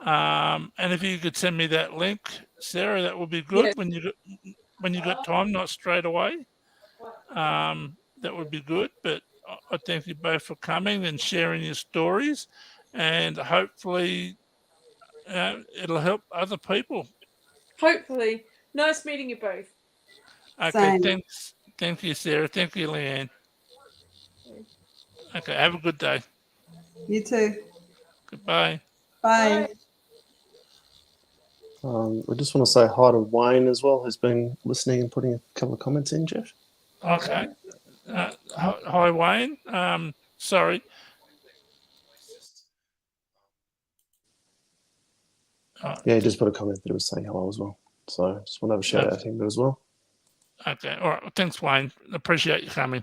And if you could send me that link, Sarah, that would be good
Yeah.
when you got time, not straight away. That would be good. But I thank you both for coming and sharing your stories, and hopefully it'll help other people.
Hopefully. Nice meeting you both.
Okay,
Same.
thanks. Thank you, Sarah. Thank you, Leanne. Okay, have a good day.
You too.
Goodbye.
Bye.
I just want to say hi to Wayne as well, who's been listening and putting a couple of comments in, Jeff.
Okay. Hi, Wayne. Sorry.
Yeah, he just put a comment that he was saying hello as well. So just want to have a shout out to him as well.
Okay. All right. Thanks, Wayne. Appreciate you coming.